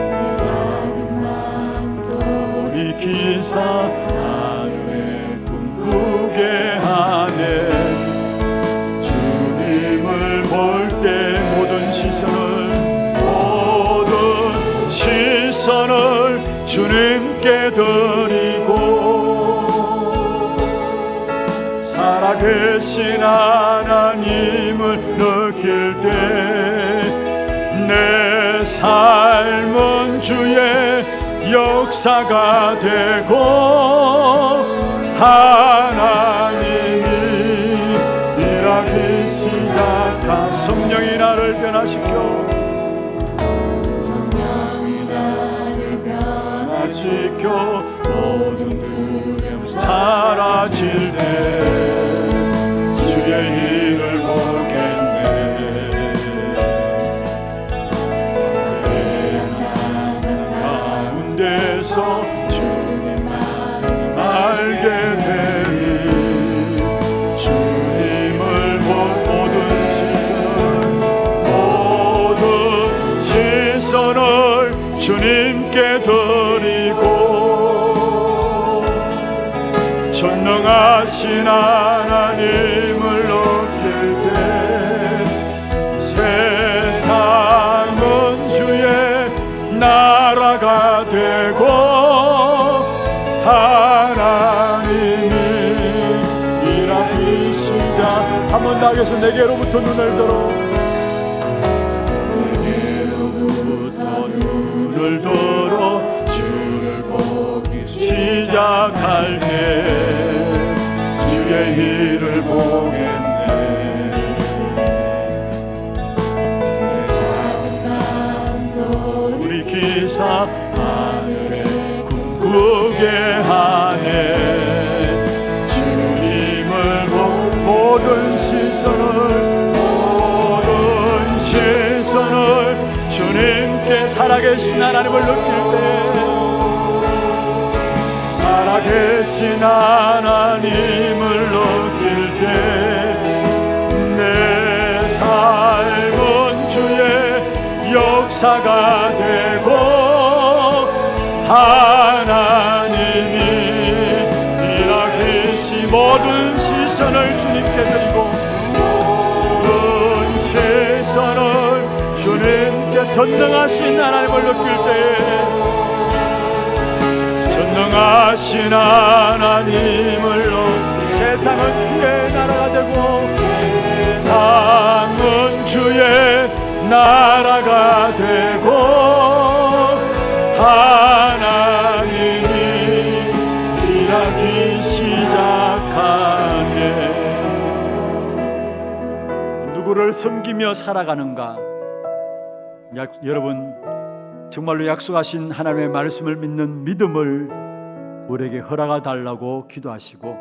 내 작은 마음 돌이키사 하늘에 꿈꾸게 하네. 주님을 볼 때 모든 시선을 주님께 드리고 살아계신 하나님을 느낄 때 내 삶은 주의 역사가 되고 하나님이 일하기 시작한 성령이 나를 변화시켜 모든 두려움 사라질 때 주의 일을 보겠네. 가운데서 주님만 알게 되니 주님을 모든 시선을 주님께 드리고 전능하신 하나님을 느낄 때 세상은 주의 나라가 되고 하나님이 한번 나아가서 내게로부터 눈을 들어 눈을 들어 주를 보기 시작할 때 주의 일을 보겠네. 내 작은 마음도 우리 기사 하늘에 꿈꾸게 하네. 주님을 모든 시선을 주님께 살아계신 하나님을 느낄 때 살아계신 하나님을 느낄 때 내 삶은 주의 역사가 되고 하나님이 일하기시 모든 시선을 주님께 드리고 모든 시선을 주님께 전능하신 하나님을 느낄 때 전능하신 하나님을 느끼 세상은 주의 나라가 되고 세상은 주의 나라가 되고 하나님이 일하기 시작하네. 누구를 섬기며 살아가는가? 여러분 정말로 약속하신 하나님의 말씀을 믿는 믿음을 우리에게 허락하 달라고 기도하시고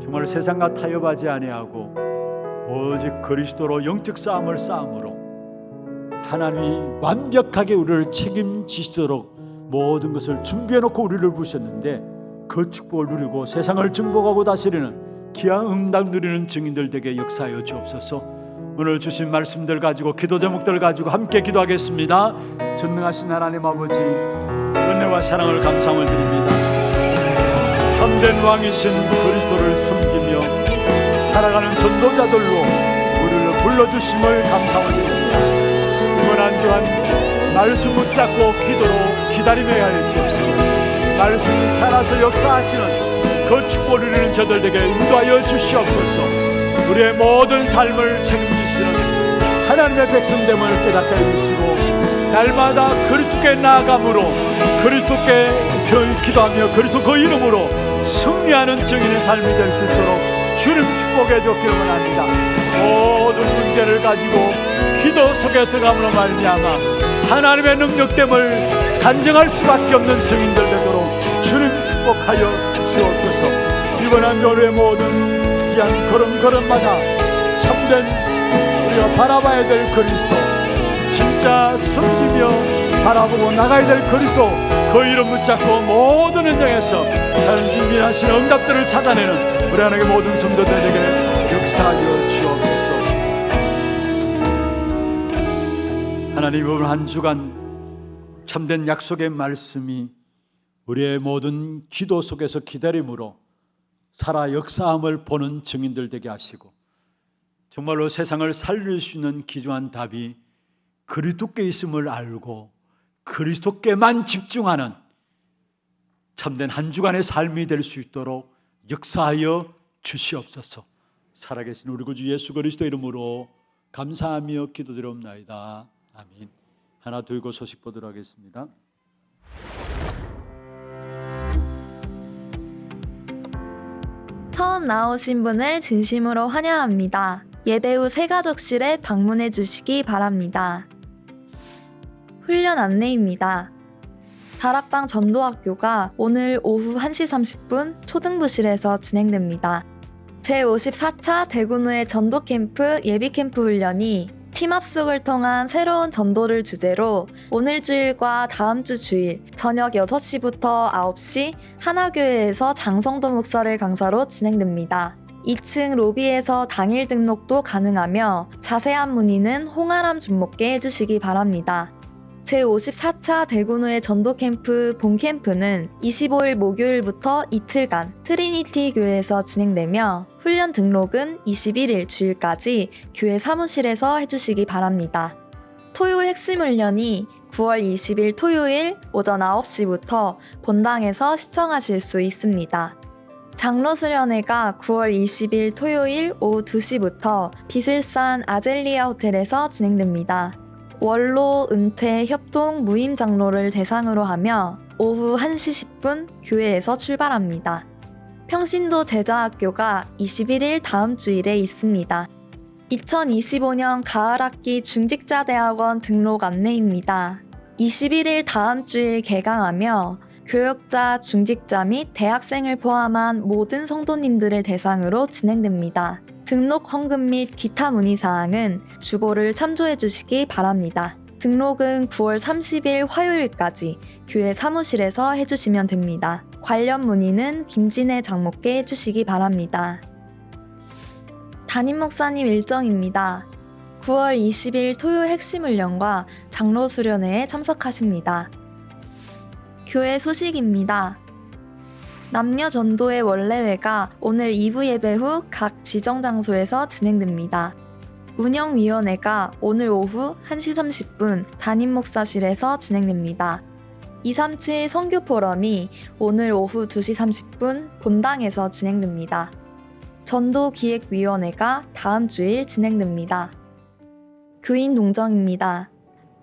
정말로 세상과 타협하지 아니하고 오직 그리스도로 영적 싸움을 싸움으로 하나님이 완벽하게 우리를 책임지시도록 모든 것을 준비해놓고 우리를 부르셨는데 그 축복을 누리고 세상을 정복하고 다스리는 귀한 응답 누리는 증인들 되게 역사하여 주옵소서. 오늘 주신 말씀들 가지고 기도 제목들 가지고 함께 기도하겠습니다. 전능하신 하나님 아버지 은혜와 사랑을 감사함을 드립니다. 참된 왕이신 그리스도를 섬기며 살아가는 전도자들로 우리를 불러주심을 감사함을 드립니다. 이번 한 주간 말씀 붙잡고 기도로 기다림해야 할 주옵소서. 말씀이 살아서 역사하시는 그 축복을 누리는 저들 에게 인도하여 주시옵소서. 우리의 모든 삶을 책임지시는 하나님의 백성됨을 깨닫게 해주시고 날마다 그리스도께 나아감으로 그리스도께 기도하며 그리스도 그 이름으로 승리하는 증인의 삶이 될 수 있도록 주님 축복해 주기를 원합니다. 모든 문제를 가지고 기도 속에 들어감으로 말미암아 하나님의 능력됨을 간증할 수밖에 없는 증인들 되도록 주님 축복하여 주옵소서. 이번 한 주의 모든 귀한 걸음걸음마다 참된 우리가 바라봐야 될 그리스도 진짜 섬기며 바라보고 나가야 될 그리스도 그 이름 붙잡고 모든 현장에서 다른 준비하시는 응답들을 찾아내는 우리 하나님의 모든 성도들에게 역사하여 주옵소서. 하나님 이번 한 주간 참된 약속의 말씀이 우리의 모든 기도 속에서 기다림으로 살아 역사함을 보는 증인들 되게 하시고 정말로 세상을 살릴 수 있는 귀중한 답이 그리스도께 있음을 알고 그리스도께만 집중하는 참된 한 주간의 삶이 될 수 있도록 역사하여 주시옵소서. 살아계신 우리 구주 예수 그리스도 이름으로 감사하며 기도드리옵나이다. 아멘. 하나 들고 소식 보도록 하겠습니다. 처음 나오신 분을 진심으로 환영합니다. 예배 후 새가족실에 방문해 주시기 바랍니다. 훈련 안내입니다. 다락방 전도학교가 오늘 오후 1시 30분 초등부실에서 진행됩니다. 제54차 대구노예 전도캠프 예비캠프 훈련이 팀 합숙을 통한 새로운 전도를 주제로 오늘 주일과 다음 주 주일 저녁 6시부터 9시 하나교회에서 장성도 목사를 강사로 진행됩니다. 2층 로비에서 당일 등록도 가능하며 자세한 문의는 홍아람 준목께 해주시기 바랍니다. 제54차 대구노예 전도캠프 본캠프는 25일 목요일부터 이틀간 트리니티 교회에서 진행되며 훈련 등록은 21일 주일까지 교회 사무실에서 해주시기 바랍니다. 토요 핵심 훈련이 9월 20일 토요일 오전 9시부터 본당에서 시청하실 수 있습니다. 장로 수련회가 9월 20일 토요일 오후 2시부터 비슬산 아젤리아 호텔에서 진행됩니다. 원로, 은퇴, 협동, 무임 장로를 대상으로 하며 오후 1시 10분 교회에서 출발합니다. 평신도 제자학교가 21일 다음 주일에 있습니다. 2025년 가을학기 중직자대학원 등록 안내입니다. 21일 다음 주일 개강하며 교역자, 중직자 및 대학생을 포함한 모든 성도님들을 대상으로 진행됩니다. 등록 헌금 및 기타 문의사항은 주보를 참조해 주시기 바랍니다. 등록은 9월 30일 화요일까지 교회 사무실에서 해주시면 됩니다. 관련 문의는 김진애 장목께 해주시기 바랍니다. 담임 목사님 일정입니다. 9월 20일 토요 핵심훈련과 장로 수련회에 참석하십니다. 교회 소식입니다. 남녀 전도의 원래회가 오늘 2부 예배 후 각 지정 장소에서 진행됩니다. 운영위원회가 오늘 오후 1시 30분 담임 목사실에서 진행됩니다. 237 선교 포럼이 오늘 오후 2시 30분 본당에서 진행됩니다. 전도기획위원회가 다음 주일 진행됩니다. 교인 농정입니다.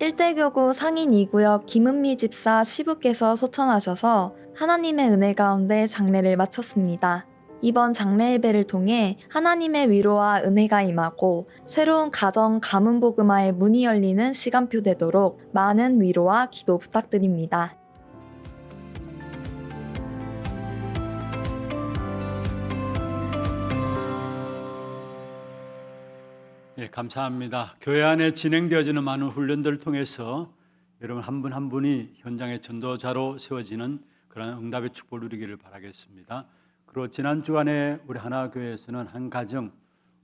일대교구 상인 2구역 김은미 집사 시부께서 소천하셔서 하나님의 은혜 가운데 장례를 마쳤습니다. 이번 장례 예배를 통해 하나님의 위로와 은혜가 임하고 새로운 가정 가문 복음화의 문이 열리는 시간표 되도록 많은 위로와 기도 부탁드립니다. 예, 감사합니다. 교회 안에 진행되어지는 많은 훈련들을 통해서 여러분 한 분 한 분이 현장의 전도자로 세워지는 그런 응답의 축복을 누리기를 바라겠습니다. 그리고 지난 주간에 우리 하나교회에서는 한 가정,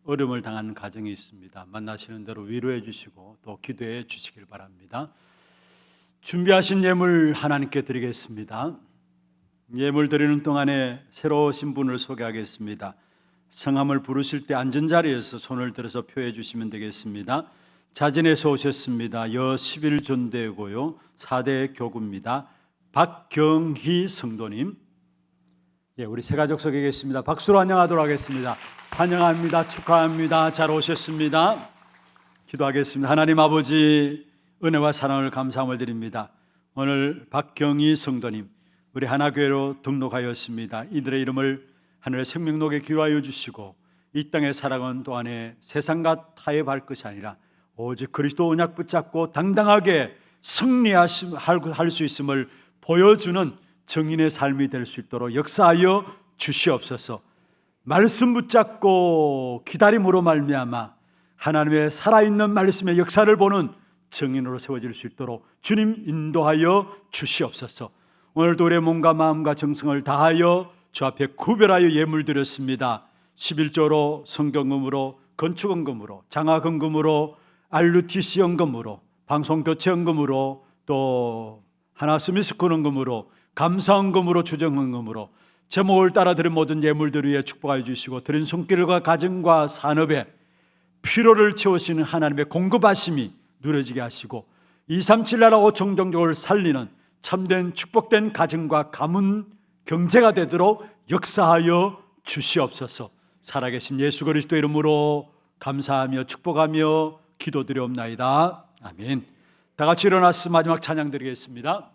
어려움을 당하는 가정이 있습니다. 만나시는 대로 위로해 주시고 또 기도해 주시길 바랍니다. 준비하신 예물 하나님께 드리겠습니다. 예물 드리는 동안에 새로 오신 분을 소개하겠습니다. 성함을 부르실 때 앉은 자리에서 손을 들어서 표해 주시면 되겠습니다. 자진해서 오셨습니다. 여 11존대고요 4대 교구입니다. 박경희 성도님, 예, 우리 새가족 속에 계십니다. 박수로 환영하도록 하겠습니다. 환영합니다. 축하합니다. 잘 오셨습니다. 기도하겠습니다. 하나님 아버지, 은혜와 사랑을 감사함을 드립니다. 오늘 박경희 성도님 우리 하나교회로 등록하였습니다. 이들의 이름을 하늘의 생명록에 기록하여 주시고 이 땅의 살아가는 동안에 세상과 타협할 것이 아니라 오직 그리스도 언약 붙잡고 당당하게 승리할 수 있음을 보여주는 정인의 삶이 될 수 있도록 역사하여 주시옵소서. 말씀 붙잡고 기다림으로 말미암아 하나님의 살아있는 말씀의 역사를 보는 정인으로 세워질 수 있도록 주님 인도하여 주시옵소서. 오늘도 우리의 몸과 마음과 정성을 다하여 주 앞에 구별하여 예물 드렸습니다. 11조로 성경금으로, 건축원금으로, 장학원금으로, RUTC 연금으로, 방송교체연금으로, 또 하나스미스쿨원금으로, 감사원금으로, 주정원금으로 제목을 따라 드린 모든 예물들 위에 축복하여 주시고 드린 손길과 가정과 산업에 필요를 채우시는 하나님의 공급하심이 누려지게 하시고 237 나라 5천 종족을 살리는 참된 축복된 가정과 가문 경제가 되도록 역사하여 주시옵소서. 살아계신 예수 그리스도 이름으로 감사하며 축복하며 기도드리옵나이다. 아멘. 다 같이 일어나서 마지막 찬양 드리겠습니다.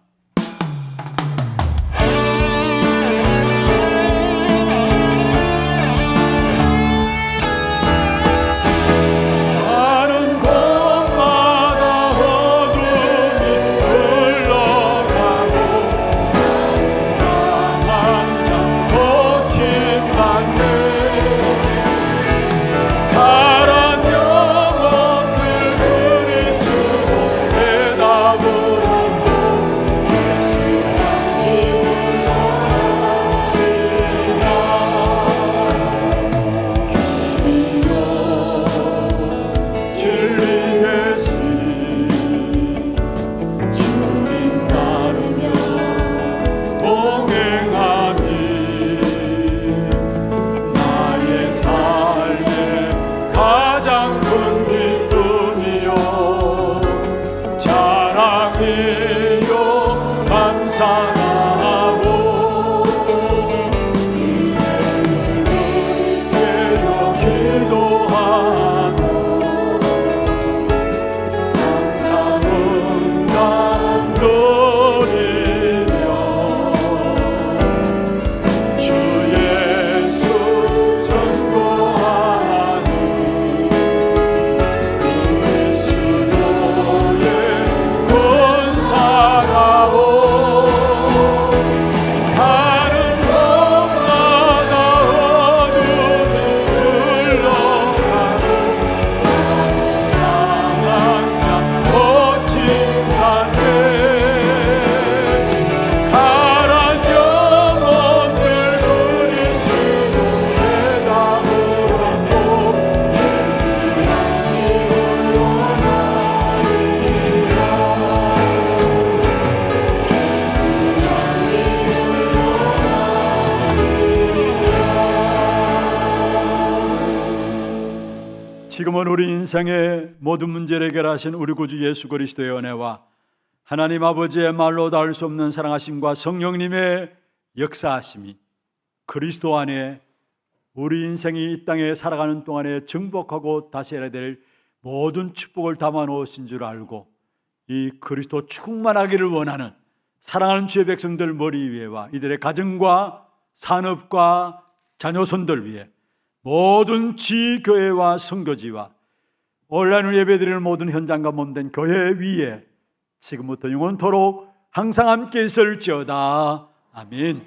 말씀은 우리 인생의 모든 문제를 해결하신 우리 구주 예수 그리스도의 은혜와 하나님 아버지의 말로 닿을 수 없는 사랑하심과 성령님의 역사하심이 그리스도 안에 우리 인생이 이 땅에 살아가는 동안에 정복하고 다스려야 될 모든 축복을 담아 놓으신 줄 알고 이 그리스도 충만하기를 원하는 사랑하는 주의 백성들 머리 위에와 이들의 가정과 산업과 자녀손들 위에 모든 지교회와 선교지와 온라인으로 예배드리는 모든 현장과 몸된 교회 위에 지금부터 영원토록 항상 함께 있을지어다. 아멘.